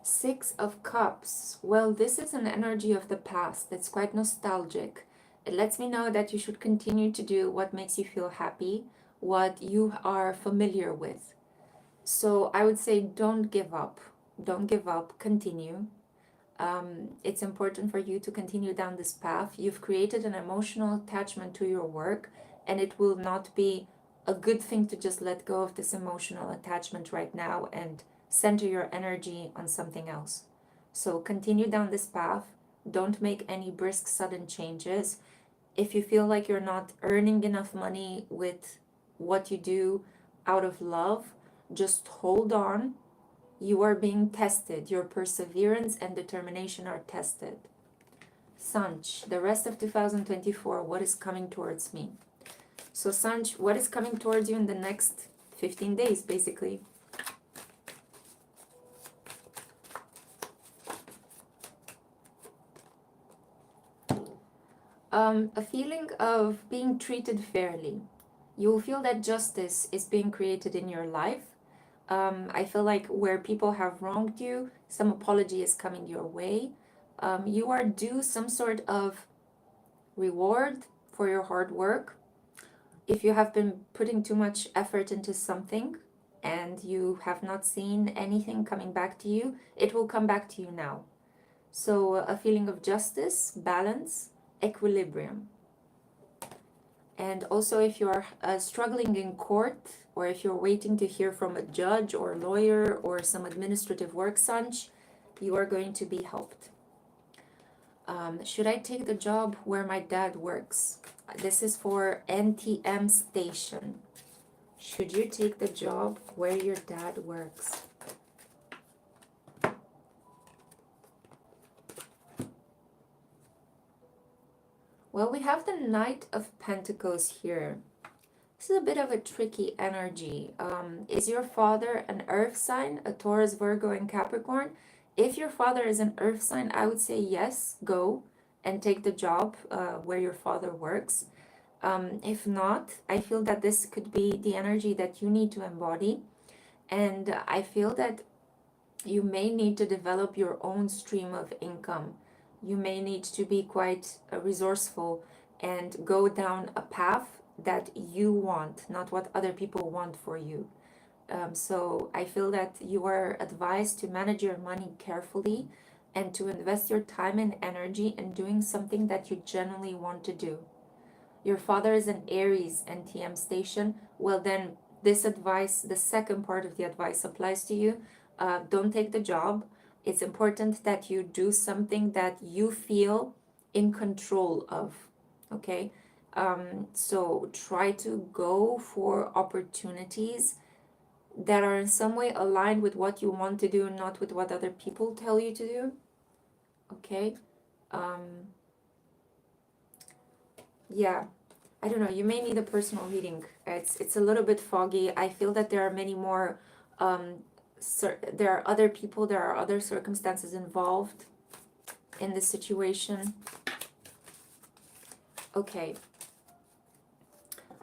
Six of Cups. Well, this is an energy of the past. It's quite nostalgic. It lets me know that you should continue to do what makes you feel happy, what you are familiar with. So I would say don't give up. Don't give up. Continue. It's important for you to continue down this path. You've created an emotional attachment to your work, and it will not be a good thing to just let go of this emotional attachment right now and center your energy on something else. So continue down this path. Don't make any brisk, sudden changes. If you feel like you're not earning enough money with what you do out of love, just hold on. You are being tested. Your perseverance and determination are tested. Sanj, the rest of 2024, what is coming towards me? So Sanj, what is coming towards you in the next 15 days, basically? A feeling of being treated fairly. You will feel that justice is being created in your life. I feel like where people have wronged you, some apology is coming your way. You are due some sort of reward for your hard work. If you have been putting too much effort into something and you have not seen anything coming back to you, it will come back to you now. So a feeling of justice, balance, equilibrium. And also if you're struggling in court, or if you're waiting to hear from a judge or lawyer or some administrative work, Sanj, you are going to be helped. Should I take the job where my dad works? This is for NTM station. Should you take the job where your dad works? Well, we have the Knight of Pentacles here. This is a bit of a tricky energy. Is your father an earth sign, a Taurus, Virgo, and Capricorn? If your father is an earth sign, I would say yes, go and take the job where your father works. If not, I feel that this could be the energy that you need to embody. And I feel that you may need to develop your own stream of income. You may need to be quite resourceful and go down a path that you want, not what other people want for you. So I feel that you are advised to manage your money carefully and to invest your time and energy in doing something that you genuinely want to do. Your father is an Aries NTM station. Well, then this advice, the second part of the advice applies to you. Don't take the job. It's important that you do something that you feel in control of. Okay? So try to go for opportunities that are in some way aligned with what you want to do and not with what other people tell you to do. Okay? Yeah, I don't know, you may need a personal reading. It's a little bit foggy. I feel that there are many more there are other people, there are other circumstances involved in this situation. Okay,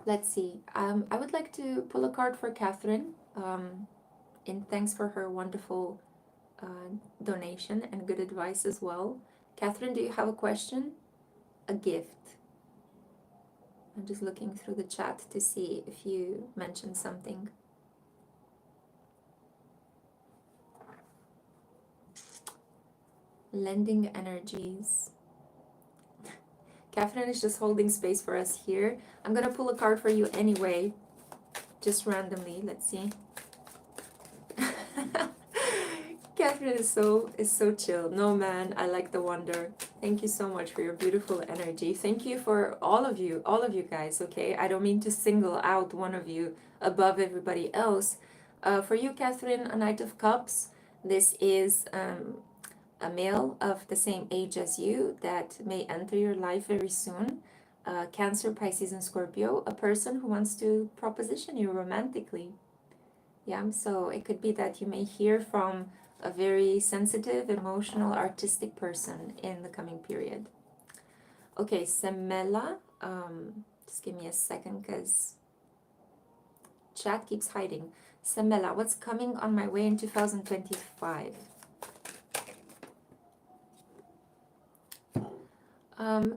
let's see. I would like to pull a card for Catherine, in thanks for her wonderful donation and good advice as well. Catherine, do you have a question? A gift? I'm just looking through the chat to see if you mentioned something. Lending energies. Catherine is just holding space for us here. I'm gonna pull a card for you anyway, just randomly. Let's see. Catherine is so chill. No, man, I like the wonder. Thank you so much for your beautiful energy. Thank you for all of you guys. Okay, I don't mean to single out one of you above everybody else. For you, Catherine, a Knight of Cups. This is a male of the same age as you that may enter your life very soon. Cancer, Pisces, and Scorpio. A person who wants to proposition you romantically. Yeah, so it could be that you may hear from a very sensitive, emotional, artistic person in the coming period. Okay, Semela, just give me a second because chat keeps hiding. Semela, what's coming on my way in 2025?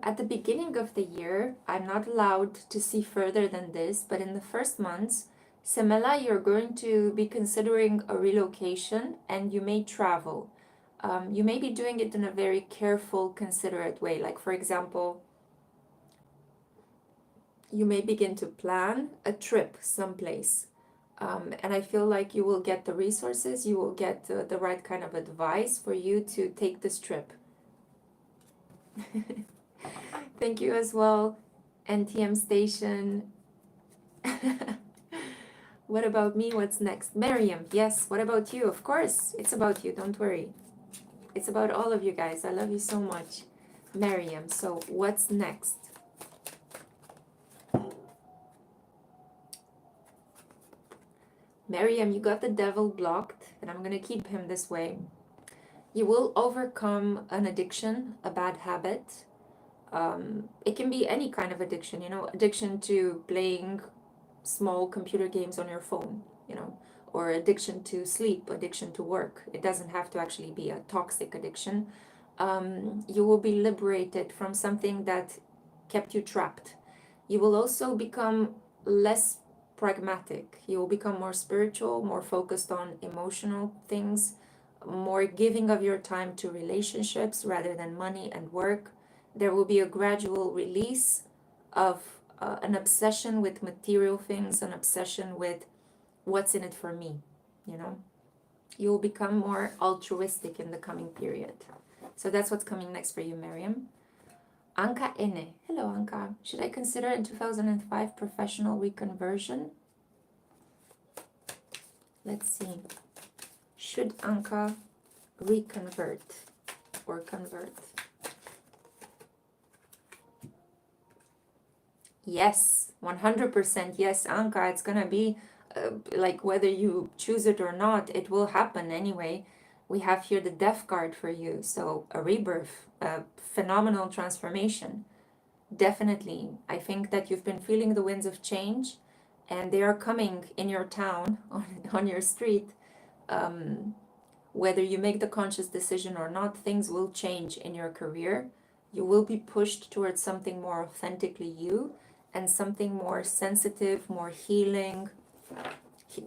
At the beginning of the year, I'm not allowed to see further than this, but in the first months, Semela, you're going to be considering a relocation and you may travel. You may be doing it in a very careful, considerate way. Like, for example, you may begin to plan a trip someplace. And I feel like you will get the resources, you will get the right kind of advice for you to take this trip. Thank you as well, NTM Station. What about me? What's next? Miriam, yes, what about you? Of course, it's about you, don't worry. It's about all of you guys. I love you so much. Miriam, so what's next? Miriam, you got the devil blocked, and I'm going to keep him this way. You will overcome an addiction, a bad habit. It can be any kind of addiction, addiction to playing small computer games on your phone, or addiction to sleep, addiction to work. It doesn't have to actually be a toxic addiction. You will be liberated from something that kept you trapped. You will also become less pragmatic. You will become more spiritual, more focused on emotional things, more giving of your time to relationships rather than money and work. There will be a gradual release of an obsession with material things, an obsession with what's in it for me, you know. You will become more altruistic in the coming period. So that's what's coming next for you, Miriam. Anka Ene. Hello, Anka. Should I consider in 2005 professional reconversion? Let's see. Should Anka reconvert or convert? Yes, 100% yes, Anka. It's gonna be like whether you choose it or not, it will happen anyway. We have here the death card for you. So a rebirth, a phenomenal transformation. Definitely. I think that you've been feeling the winds of change and they are coming in your town, on your street. Um, Whether you make the conscious decision or not, things will change in your career. You will be pushed towards something more authentically you and something more sensitive, more healing.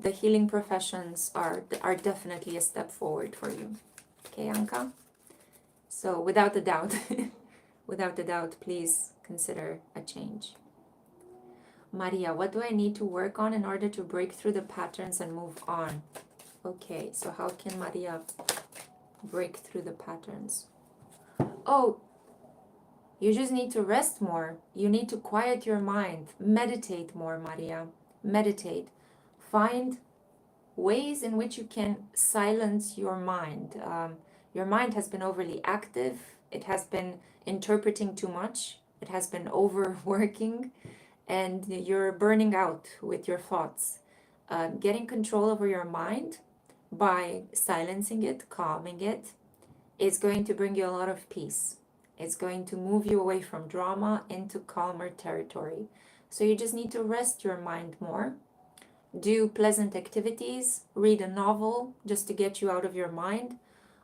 The healing professions are definitely a step forward for you. Okay, Anka? So without a doubt, without a doubt, please consider a change. Maria, what do I need to work on in order to break through the patterns and move on? Okay, so how can Maria break through the patterns? Oh, you just need to rest more. You need to quiet your mind. Meditate more, Maria. Meditate. Find ways in which you can silence your mind. Your mind has been overly active. It has been interpreting too much. It has been overworking, and you're burning out with your thoughts. Getting control over your mind by silencing it, calming it, is going to bring you a lot of peace. It's going to move you away from drama into calmer territory. So you just need to rest your mind more. Do pleasant activities, read a novel just to get you out of your mind,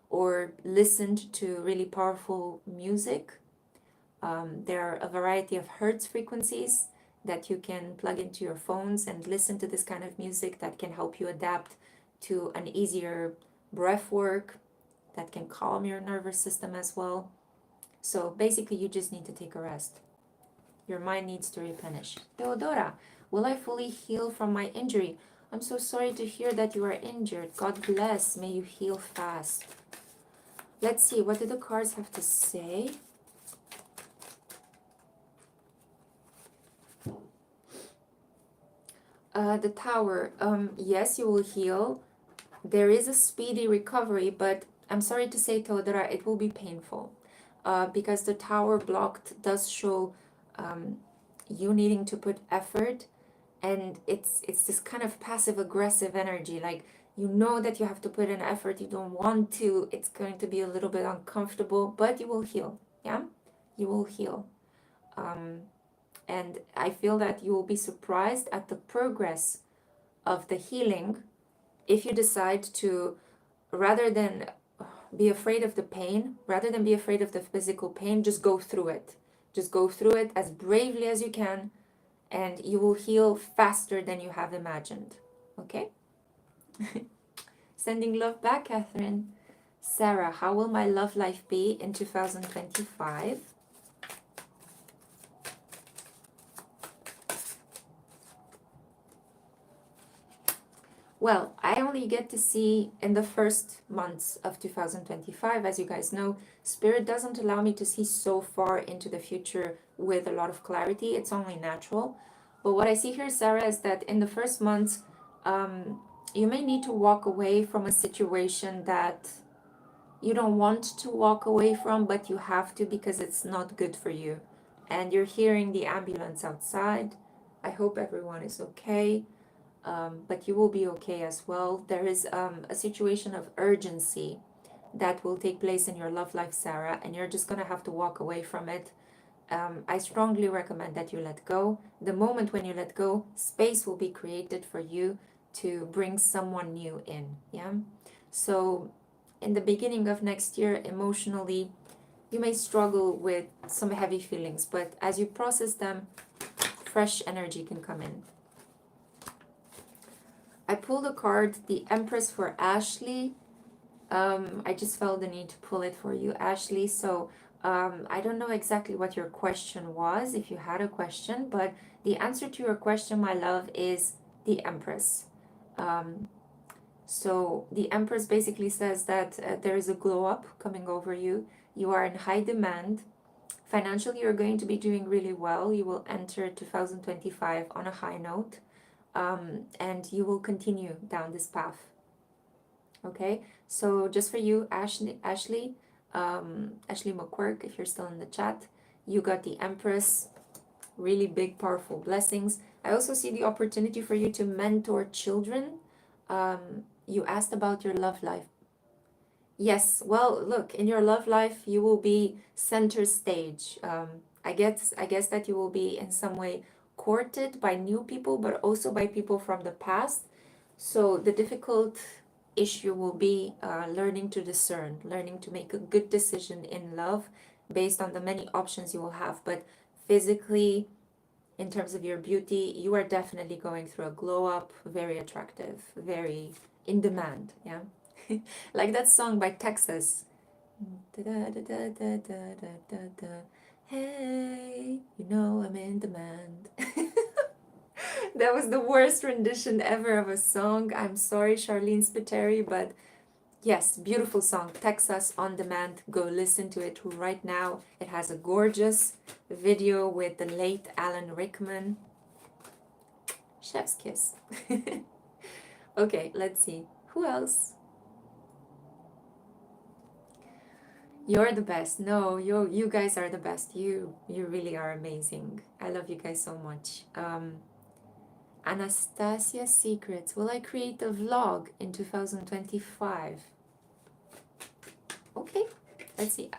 or listen to really powerful music. There are a variety of hertz frequencies that you can plug into your phones and listen to this kind of music that can help you adapt to an easier breath work, that can calm your nervous system as well. So basically, you just need to take a rest. Your mind needs to replenish. Theodora, will I fully heal from my injury? I'm so sorry to hear that you are injured. God bless. May you heal fast. Let's see, what do the cards have to say? The Tower. Yes, you will heal. There is a speedy recovery, but I'm sorry to say, Theodora, it will be painful. Because the Tower blocked does show you needing to put effort, and it's this kind of passive aggressive energy, like you know that you have to put in effort, you don't want to, it's going to be a little bit uncomfortable, but you will heal. Yeah, you will heal. And I feel that you will be surprised at the progress of the healing if you decide to, rather than be afraid of the pain, rather than be afraid of the physical pain, just go through it. Just go through it as bravely as you can, and you will heal faster than you have imagined. Okay? Sending love back, Catherine. Sarah, how will my love life be in 2025? Well, I only get to see in the first months of 2025. As you guys know, Spirit doesn't allow me to see so far into the future with a lot of clarity. It's only natural. But what I see here, Sarah, is that in the first months, you may need to walk away from a situation that you don't want to walk away from, but you have to because it's not good for you. And you're hearing the ambulance outside. I hope everyone is okay, but you will be okay as well. There is a situation of urgency that will take place in your love life, Sarah, and you're just gonna have to walk away from it. I strongly recommend that you let go. The moment when you let go, space will be created for you to bring someone new in. Yeah. So, in the beginning of next year, emotionally, you may struggle with some heavy feelings, but as you process them, fresh energy can come in. I pulled a card, the Empress for Ashley. I just felt the need to pull it for you, Ashley. So I don't know exactly what your question was, if you had a question, but the answer to your question, my love, is the Empress. Um, so the Empress basically says that there is a glow up coming over you. You are in high demand. Financially, you're going to be doing really well. You will enter 2025 on a high note, and you will continue down this path. Okay, so just for you, Ashley McQuirk, if you're still in the chat, you got the Empress, really big, powerful blessings. I also see the opportunity for you to mentor children. You asked about your love life. Yes, well, look, in your love life, you will be center stage. I guess that you will be in some way courted by new people, but also by people from the past. So the difficult issue will be learning to discern, learning to make a good decision in love based on the many options you will have. But physically, in terms of your beauty, you are definitely going through a glow up, very attractive, very in demand. Yeah. Like that song by Texas. Da, da, da, da, da, da, da, da, da. Hey, you know I'm in demand. That was the worst rendition ever of a song. I'm sorry, Charlene Spiteri, but yes, beautiful song. Texas on Demand. Go listen to it right now. It has a gorgeous video with the late Alan Rickman. Chef's kiss. Okay, let's see. Who else? You're the best. No, you guys are the best. You really are amazing. I love you guys so much. Anastasia Secrets. Will I create a vlog in 2025? Okay, let's see.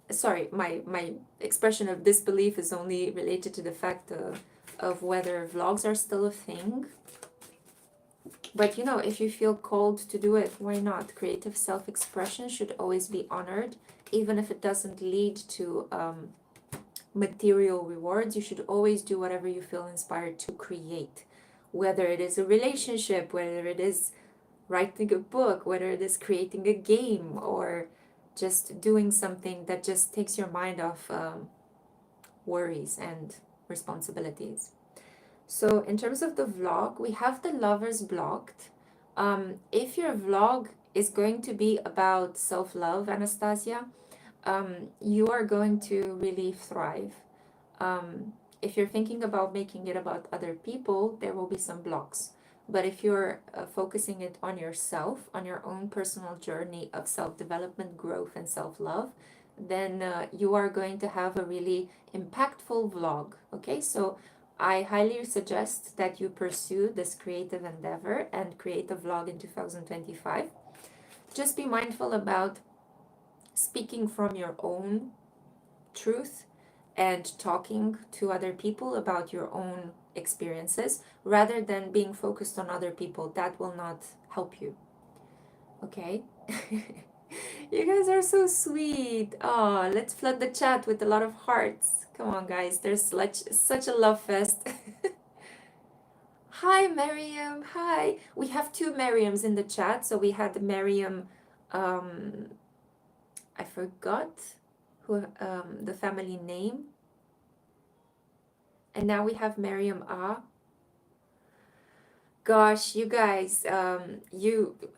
Sorry, my expression of disbelief is only related to the fact of whether vlogs are still a thing. But you know, if you feel called to do it, why not? Creative self-expression should always be honored, even if it doesn't lead to material rewards. You should always do whatever you feel inspired to create, whether it is a relationship, whether it is writing a book, whether it is creating a game, or just doing something that just takes your mind off worries and responsibilities. So in terms of the vlog, we have the lovers blocked. If your vlog is going to be about self-love, Anastasia, you are going to really thrive. If you're thinking about making it about other people, there will be some blocks. But if you're focusing it on yourself, on your own personal journey of self-development, growth, and self-love, then you are going to have a really impactful vlog. Okay, so I highly suggest that you pursue this creative endeavor and create a vlog in 2025. Just be mindful about speaking from your own truth and talking to other people about your own experiences rather than being focused on other people. That will not help you. Okay? You guys are so sweet. Oh, let's flood the chat with a lot of hearts. Come on, guys. There's such a love fest. Hi, Miriam. Hi. We have two Miriams in the chat. So we had Miriam, I forgot who the family name. And now we have Miriam Ah. Gosh, you guys, I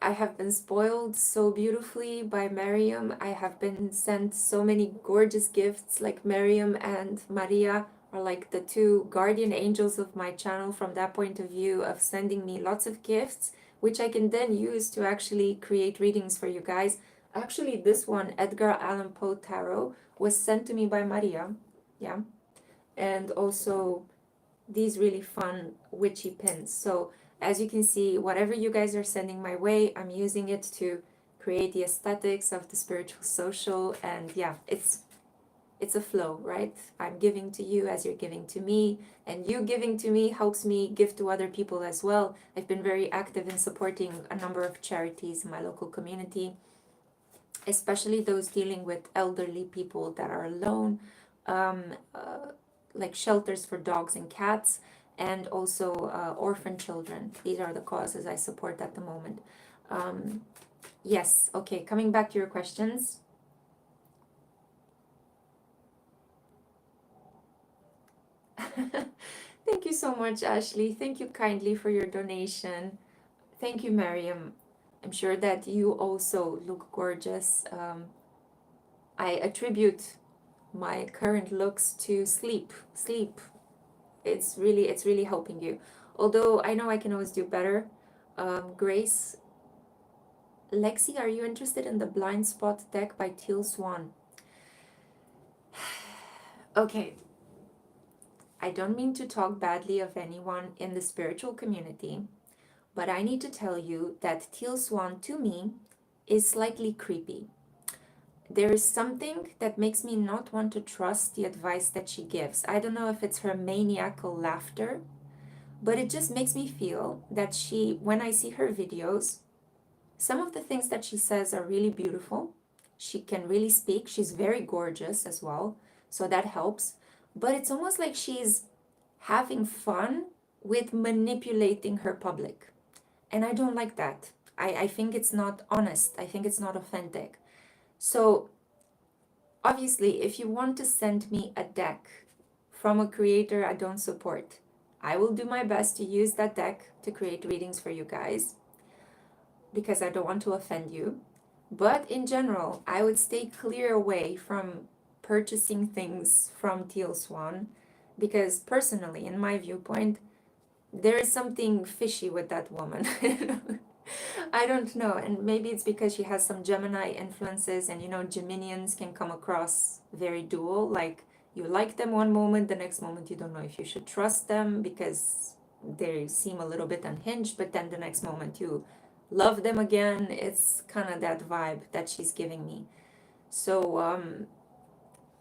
have been spoiled so beautifully by Miriam. I have been sent so many gorgeous gifts. Like Miriam and Maria are like the two guardian angels of my channel from that point of view of sending me lots of gifts, which I can then use to actually create readings for you guys. Actually, this one, Edgar Allan Poe Tarot, was sent to me by Maria. Yeah. And also these really fun witchy pins. So as you can see, whatever you guys are sending my way, I'm using it to create the aesthetics of the spiritual social. And yeah, it's a flow, right? I'm giving to you as you're giving to me, and you giving to me helps me give to other people as well. I've been very active in supporting a number of charities in my local community, especially those dealing with elderly people that are alone, um, uh, like shelters for dogs and cats, and also orphan children. These are the causes I support at the moment. Um, yes, okay, coming back to your questions. Thank you so much, Ashley. Thank you kindly for your donation. Thank you, Miriam. I'm sure that you also look gorgeous. I attribute my current looks to sleep. Sleep. It's really helping you. Although I know I can always do better. Grace, Lexi, are you interested in the Blind Spot deck by Teal Swan? Okay, I don't mean to talk badly of anyone in the spiritual community, but I need to tell you that Teal Swan to me is slightly creepy. There is something that makes me not want to trust the advice that she gives. I don't know if it's her maniacal laughter, but it just makes me feel that she, when I see her videos, some of the things that she says are really beautiful. She can really speak. She's very gorgeous as well, so that helps. But it's almost like she's having fun with manipulating her public. And I don't like that. I think it's not honest. I think it's not authentic. So, obviously, if you want to send me a deck from a creator I don't support, I will do my best to use that deck to create readings for you guys because I don't want to offend you. But in general, I would stay clear away from purchasing things from Teal Swan because, personally, in my viewpoint, there is something fishy with that woman. I don't know, and maybe it's because she has some Gemini influences, and Geminians can come across very dual. Like you like them one moment, the next moment you don't know if you should trust them because they seem a little bit unhinged, but then the next moment you love them again. It's kind of that vibe that she's giving me. So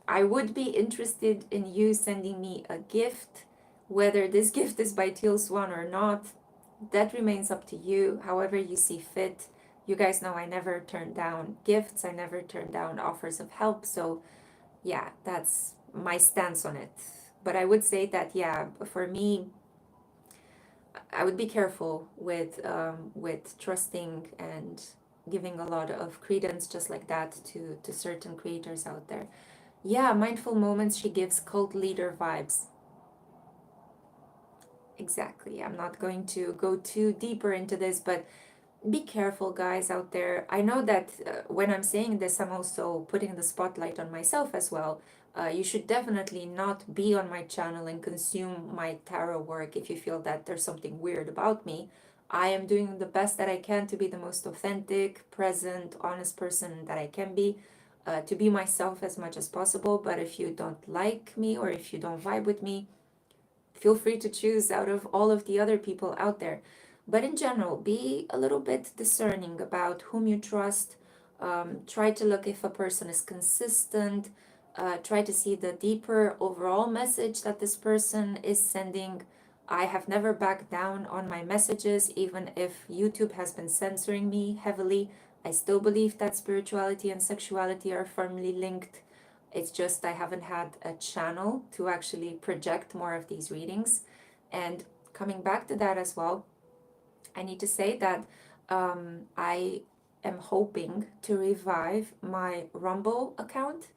I would be interested in you sending me a gift, whether this gift is by Teal Swan or not. That remains up to you, however you see fit. You guys know I never turn down gifts, I never turn down offers of help. So, yeah, that's my stance on it. But I would say that, yeah, for me, I would be careful with trusting and giving a lot of credence just like that to certain creators out there. Yeah, mindful moments, she gives cult leader vibes. Exactly. I'm not going to go too deeper into this, but be careful, guys out there. I know that when I'm saying this, I'm also putting the spotlight on myself as well. You should definitely not be on my channel and consume my tarot work if you feel that there's something weird about me. I am doing the best that I can to be the most authentic, present, honest person that I can be, to be myself as much as possible. But if you don't like me or if you don't vibe with me, feel free to choose out of all of the other people out there. But in general, be a little bit discerning about whom you trust. Try to look if a person is consistent. Try to see the deeper overall message that this person is sending. I have never backed down on my messages, even if YouTube has been censoring me heavily. I still believe that spirituality and sexuality are firmly linked. It's just I haven't had a channel to actually project more of these readings. And coming back to that as well, I need to say that I am hoping to revive my Rumble account.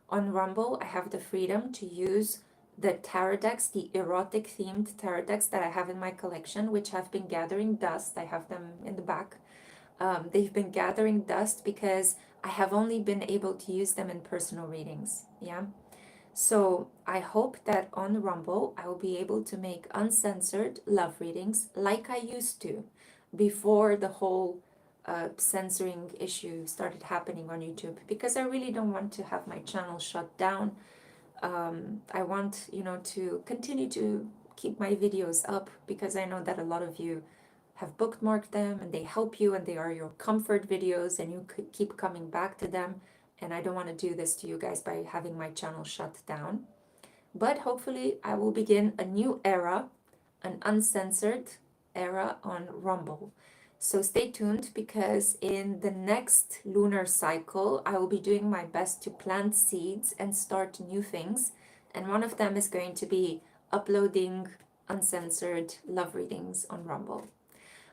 On Rumble, I have the freedom to use the tarot decks, the erotic themed tarot decks that I have in my collection, which have been gathering dust. I have them in the back. They've been gathering dust because I have only been able to use them in personal readings. Yeah. So I hope that on Rumble I will be able to make uncensored love readings like I used to before the whole censoring issue started happening on YouTube, because I really don't want to have my channel shut down. I want, to continue to keep my videos up, because I know that a lot of you have bookmarked them and they help you and they are your comfort videos and you could keep coming back to them. And I don't want to do this to you guys by having my channel shut down. But hopefully I will begin a new era, an uncensored era on Rumble. So stay tuned, because in the next lunar cycle, I will be doing my best to plant seeds and start new things. And one of them is going to be uploading uncensored love readings on Rumble.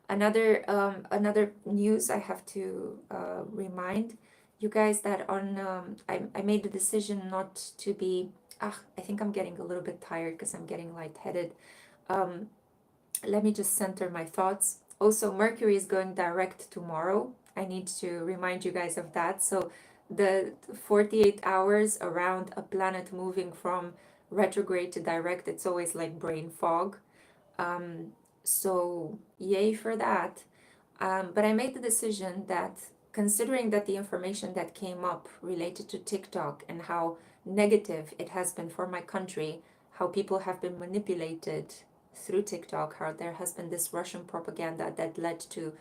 Another news I have to remind you guys that I made the decision not to be, I think I'm getting a little bit tired because I'm getting lightheaded. Um, Let me just center my thoughts. Also, Mercury is going direct tomorrow. I need to remind you guys of that. So the 48 hours around a planet moving from retrograde to direct, it's always like brain fog. Um, so yay for that. But I made the decision that, considering that the information that came up related to TikTok and how negative it has been for my country, how people have been manipulated through TikTok, how there has been this Russian propaganda that led to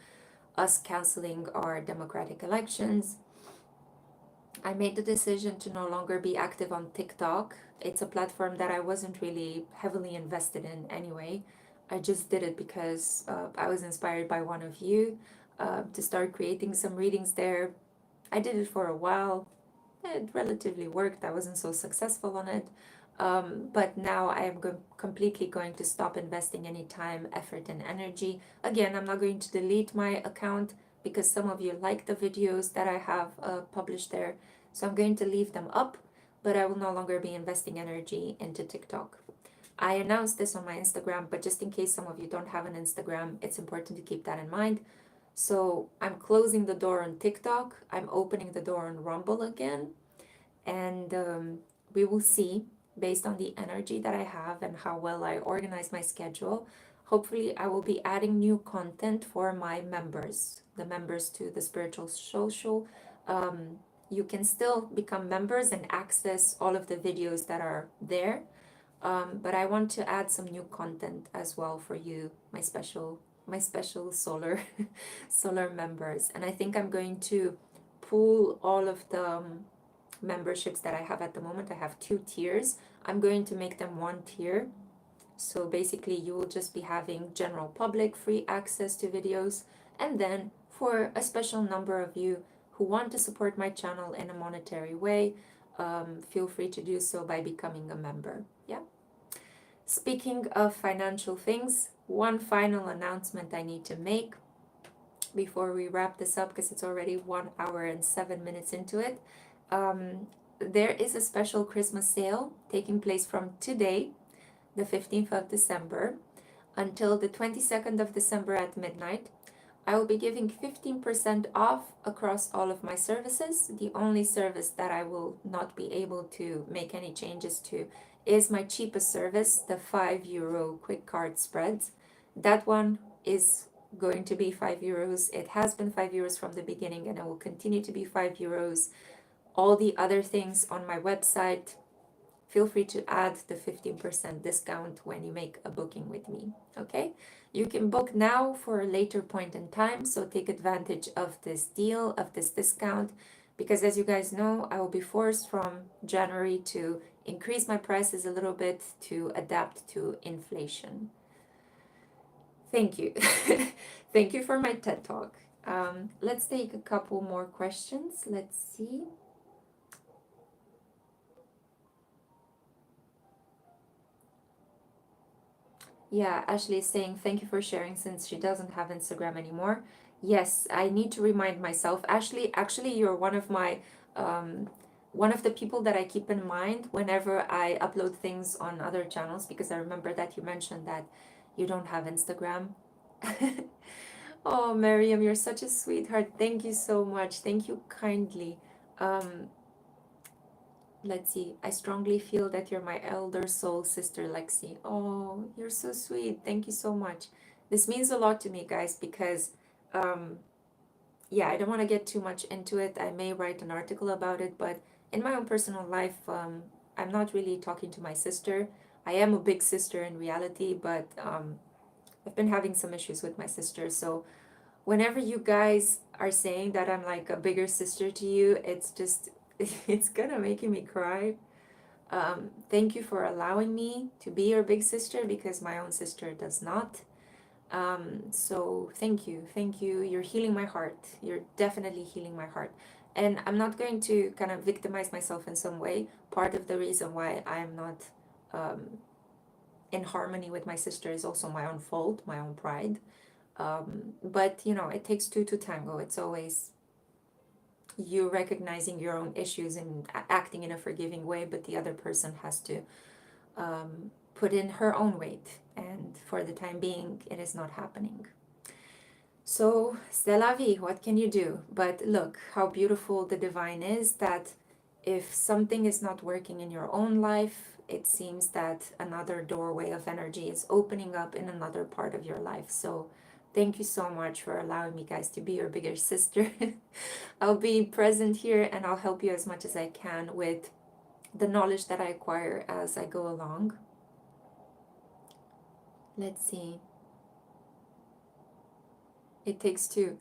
us canceling our democratic elections, I made the decision to no longer be active on TikTok. It's a platform that I wasn't really heavily invested in anyway. I just did it because I was inspired by one of you to start creating some readings there. I did it for a while. It relatively worked. I wasn't so successful on it. But now I am completely going to stop investing any time, effort, and energy. Again, I'm not going to delete my account because some of you like the videos that I have published there. So I'm going to leave them up, but I will no longer be investing energy into TikTok. I announced this on my Instagram, but just in case some of you don't have an Instagram, it's important to keep that in mind. So I'm closing the door on TikTok. I'm opening the door on Rumble again. And we will see, based on the energy that I have and how well I organize my schedule. Hopefully, I will be adding new content for my members, the members to the Spiritual Social. You can still become members and access all of the videos that are there. But I want to add some new content as well for you, my special solar members. And I think I'm going to pool all of the memberships that I have at the moment. I have 2 tiers. I'm going to make them 1 tier. So basically, you will just be having general public free access to videos. And then for a special number of you who want to support my channel in a monetary way, feel free to do so by becoming a member. Yeah. Speaking of financial things, one final announcement I need to make before we wrap this up, because it's already 1 hour and 7 minutes into it. There is a special Christmas sale taking place from today, the 15th of December, until the 22nd of December at midnight. I will be giving 15% off across all of my services. The only service that I will not be able to make any changes to is my cheapest service, the €5 quick card spreads. That one is going to be €5. It has been €5 from the beginning and it will continue to be €5. All the other things on my website, feel free to add the 15% discount when you make a booking with me, okay? You can book now for a later point in time, so take advantage of this deal, of this discount, because as you guys know, I will be forced from January to increase my prices a little bit to adapt to inflation. Thank you. Thank you for my TED Talk. Let's take a couple more questions. Let's see. Yeah, Ashley is saying thank you for sharing since she doesn't have Instagram anymore. Yes, I need to remind myself. Ashley, actually, you're one of the people that I keep in mind whenever I upload things on other channels, because I remember that you mentioned that you don't have Instagram. Oh, Miriam, you're such a sweetheart. Thank you so much. Thank you kindly. Um, let's see. I strongly feel that you're my elder soul sister, Lexi. Oh, you're so sweet. Thank you so much. This means a lot to me, guys, because um, yeah, I don't want to get too much into it. I may write an article about it, but in my own personal life, I'm not really talking to my sister. I am a big sister in reality, but I've been having some issues with my sister. So whenever you guys are saying that I'm like a bigger sister to you, it's just, it's gonna making me cry. Thank you for allowing me to be your big sister because my own sister does not. So thank you. You're healing my heart. You're definitely healing my heart. And I'm not going to kind of victimize myself in some way. Part of the reason why I'm not um, in harmony with my sister is also my own fault, my own pride. But you know, it takes two to tango. It's always you recognizing your own issues and acting in a forgiving way, but the other person has to put in her own weight. And for the time being, it is not happening. So, c'est la vie, what can you do? But look how beautiful the divine is that if something is not working in your own life, it seems that another doorway of energy is opening up in another part of your life. So, thank you so much for allowing me, guys, to be your bigger sister. I'll be present here and I'll help you as much as I can with the knowledge that I acquire as I go along. Let's see. It takes two.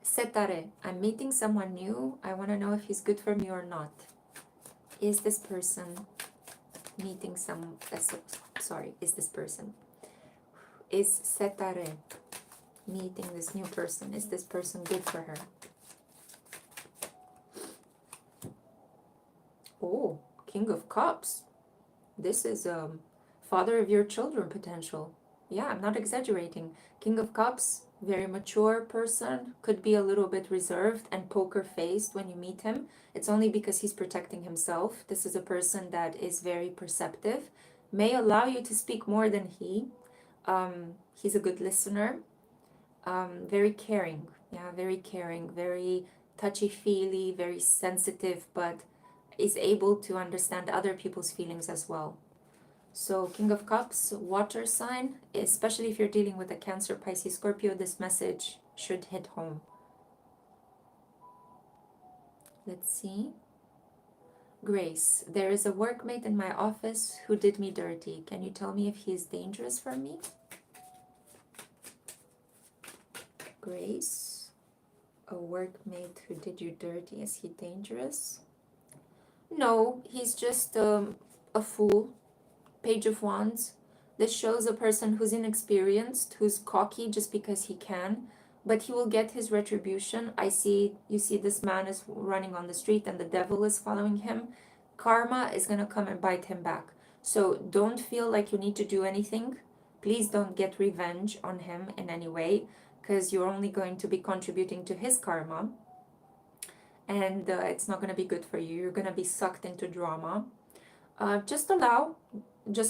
Setare. I'm meeting someone new. I want to know if he's good for me or not. Is this person meeting some... sorry, is this person? Is Setare meeting this new person? Is this person good for her? Oh, King of Cups. This is father of your children potential. Yeah, I'm not exaggerating. King of Cups, very mature person, could be a little bit reserved and poker faced when you meet him. It's only because he's protecting himself. This is a person that is very perceptive, may allow you to speak more than he. He's a good listener, very caring. Yeah, very caring, very touchy-feely, very sensitive, but is able to understand other people's feelings as well. So King of Cups, water sign, especially if you're dealing with a Cancer, Pisces, Scorpio, this message should hit home. Let's see. Grace, there is a workmate in my office who did me dirty. Can you tell me if he is dangerous for me? Grace, a workmate who did you dirty, is he dangerous? No, he's just a fool. Page of Wands. This shows a person who's inexperienced, who's cocky just because he can, but he will get his retribution. You see this man is running on the street and the devil is following him. Karma is going to come and bite him back. So don't feel like you need to do anything. Please don't get revenge on him in any way, because you're only going to be contributing to his karma. And it's not going to be good for you. You're going to be sucked into drama. Just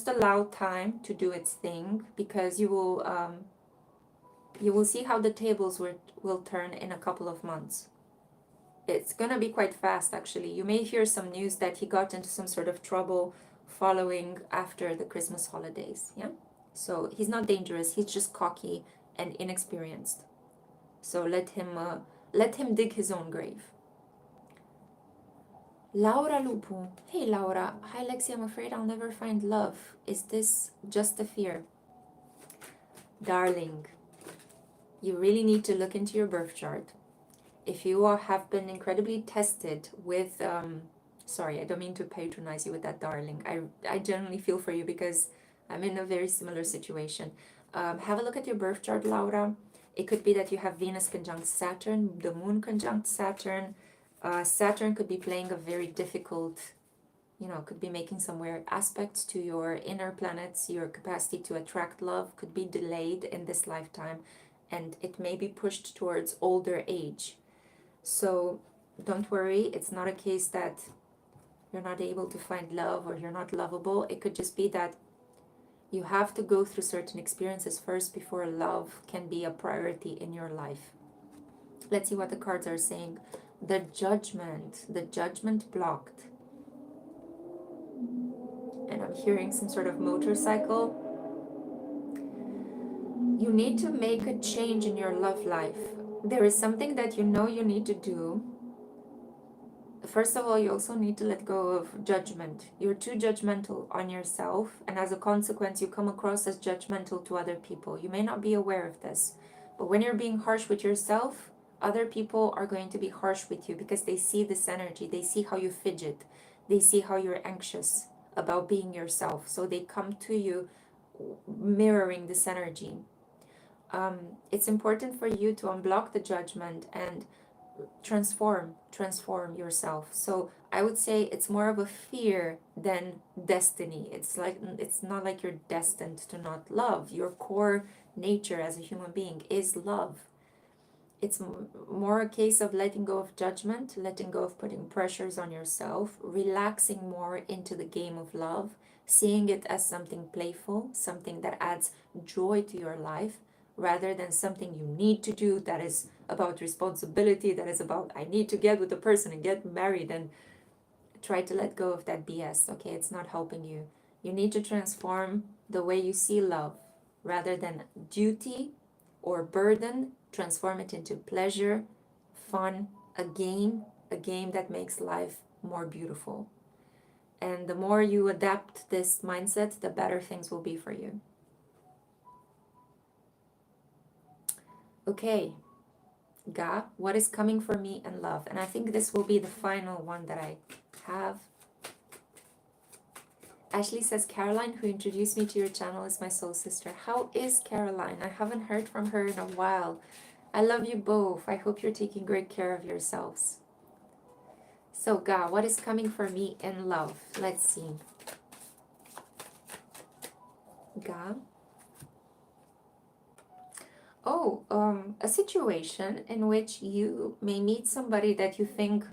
allow time to do its thing, because you will see how the tables will turn in a couple of months. It's gonna be quite fast, actually. You may hear some news that he got into some sort of trouble following after the Christmas holidays. Yeah, so he's not dangerous, he's just cocky and inexperienced. So let him dig his own grave. Laura Lupu. Hey Laura. Hi Lexi, I'm afraid I'll never find love. Is this just a fear? Darling, you really need to look into your birth chart. If you have been incredibly tested with, sorry, I don't mean to patronize you with that, darling. I genuinely feel for you because I'm in a very similar situation. Have a look at your birth chart, Laura. It could be that you have Venus conjunct Saturn, the moon conjunct Saturn. Saturn could be playing a very difficult, could be making some weird aspects to your inner planets. Your capacity to attract love could be delayed in this lifetime, and it may be pushed towards older age. So don't worry, it's not a case that you're not able to find love or you're not lovable. It could just be that you have to go through certain experiences first before love can be a priority in your life. Let's see what the cards are saying. The judgment blocked. And I'm hearing some sort of motorcycle. You need to make a change in your love life. there is something that you know you need to do. First of all, you also need to let go of judgment. You're too judgmental on yourself, and as a consequence, you come across as judgmental to other people. You may not be aware of this, but when you're being harsh with yourself, other people are going to be harsh with you because they see this energy, they see how you fidget, they see how you're anxious about being yourself. So they come to you mirroring this energy. It's important for you to unblock the judgment and transform yourself. So I would say it's more of a fear than destiny. It's like, it's not like you're destined to not love. Your core nature as a human being is love. It's more a case of letting go of judgment, letting go of putting pressures on yourself, relaxing more into the game of love, seeing it as something playful, something that adds joy to your life, rather than something you need to do that is about responsibility, that is about, I need to get with the person and get married, and try to let go of that BS. Okay, it's not helping you. You need to transform the way you see love, rather than duty or burden, transform it into pleasure, fun, a game that makes life more beautiful. And the more you adapt this mindset, the better things will be for you. Okay, Ga, what is coming for me in love? And I think this will be the final one that I have. Ashley says, Caroline, who introduced me to your channel, is my soul sister. How is Caroline? I haven't heard from her in a while. I love you both. I hope you're taking great care of yourselves. So, Ga, what is coming for me in love? Let's see. Ga. Oh, a situation in which you may meet somebody that you think,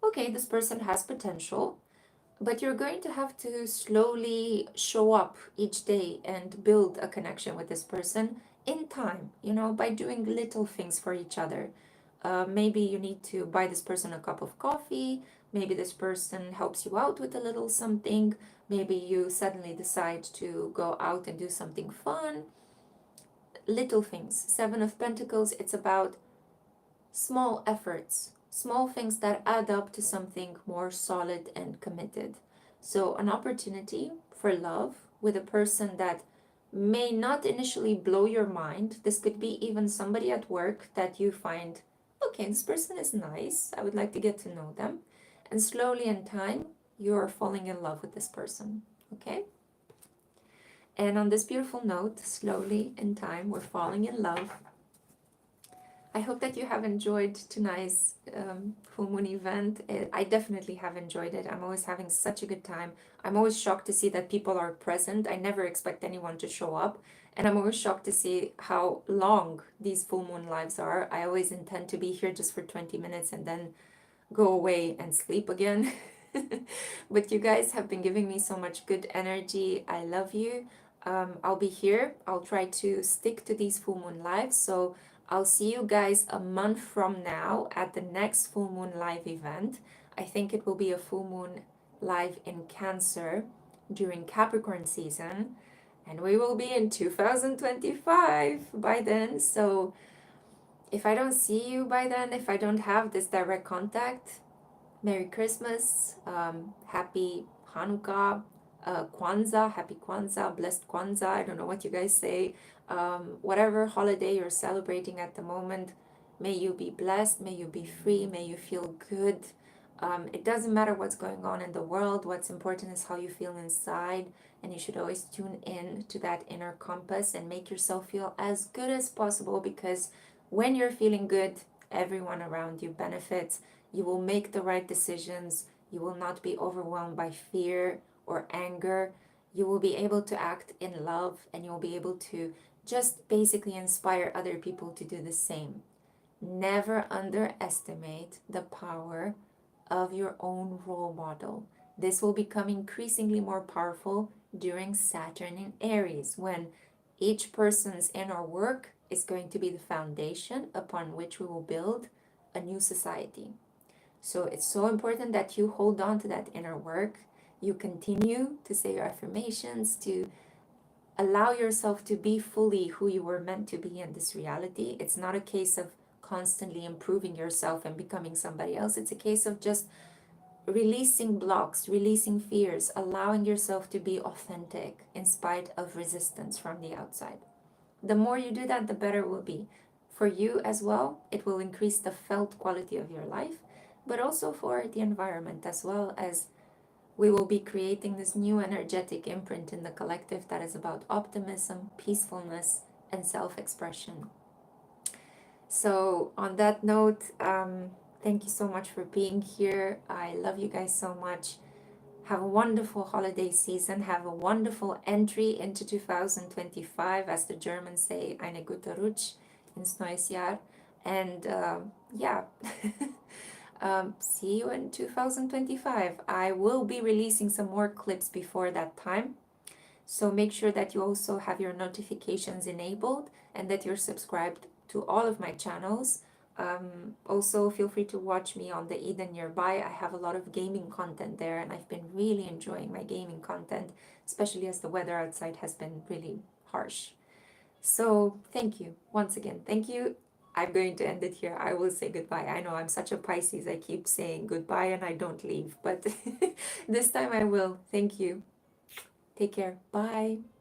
okay, this person has potential, but you're going to have to slowly show up each day and build a connection with this person in time, by doing little things for each other. Maybe you need to buy this person a cup of coffee. Maybe this person helps you out with a little something. Maybe you suddenly decide to go out and do something fun. Little things. Seven of Pentacles, it's about small efforts, small things that add up to something more solid and committed. So, an opportunity for love with a person that may not initially blow your mind. This could be even somebody at work that you find, okay, this person is nice, I would like to get to know them. And slowly in time, you're falling in love with this person. Okay? And on this beautiful note, slowly in time, we're falling in love. I hope that you have enjoyed tonight's full moon event. I definitely have enjoyed it. I'm always having such a good time. I'm always shocked to see that people are present. I never expect anyone to show up. And I'm always shocked to see how long these full moon lives are. I always intend to be here just for 20 minutes and then go away and sleep again. But you guys have been giving me so much good energy. I love you. I'll be here. I'll try to stick to these full moon lives. So I'll see you guys a month from now at the next full moon live event. I think it will be a full moon live in Cancer during Capricorn season. And we will be in 2025 by then. So if I don't see you by then, if I don't have this direct contact, Merry Christmas, Happy Hanukkah, Kwanzaa, Happy Kwanzaa, Blessed Kwanzaa, I don't know what you guys say. Whatever holiday you're celebrating at the moment, may you be blessed, may you be free, may you feel good. It doesn't matter what's going on in the world, what's important is how you feel inside, and you should always tune in to that inner compass and make yourself feel as good as possible, because when you're feeling good, everyone around you benefits. You will make the right decisions. You will not be overwhelmed by fear or anger. You will be able to act in love, and you'll be able to just basically inspire other people to do the same. Never underestimate the power of your own role model. This will become increasingly more powerful during Saturn in Aries, when each person's inner work is going to be the foundation upon which we will build a new society. So it's so important that you hold on to that inner work. You continue to say your affirmations, to allow yourself to be fully who you were meant to be in this reality. It's not a case of constantly improving yourself and becoming somebody else. It's a case of just releasing blocks, releasing fears, allowing yourself to be authentic in spite of resistance from the outside. The more you do that, the better it will be. For you as well, it will increase the felt quality of your life, but also for the environment, as well as we will be creating this new energetic imprint in the collective that is about optimism, peacefulness, and self expression. So, on that note, thank you so much for being here. I love you guys so much. Have a wonderful holiday season. Have a wonderful entry into 2025, as the Germans say, eine gute Rutsch ins neues Jahr. And yeah, see you in 2025. I will be releasing some more clips before that time. So make sure that you also have your notifications enabled and that you're subscribed to all of my channels. Also, feel free to watch me on the Eden nearby. I have a lot of gaming content there, and I've been really enjoying my gaming content, especially as the weather outside has been really harsh. So, thank you once again. Thank you. I'm going to end it here. I will say goodbye. I know I'm such a Pisces. I keep saying goodbye and I don't leave, but this time I will. Thank you. Take care. Bye.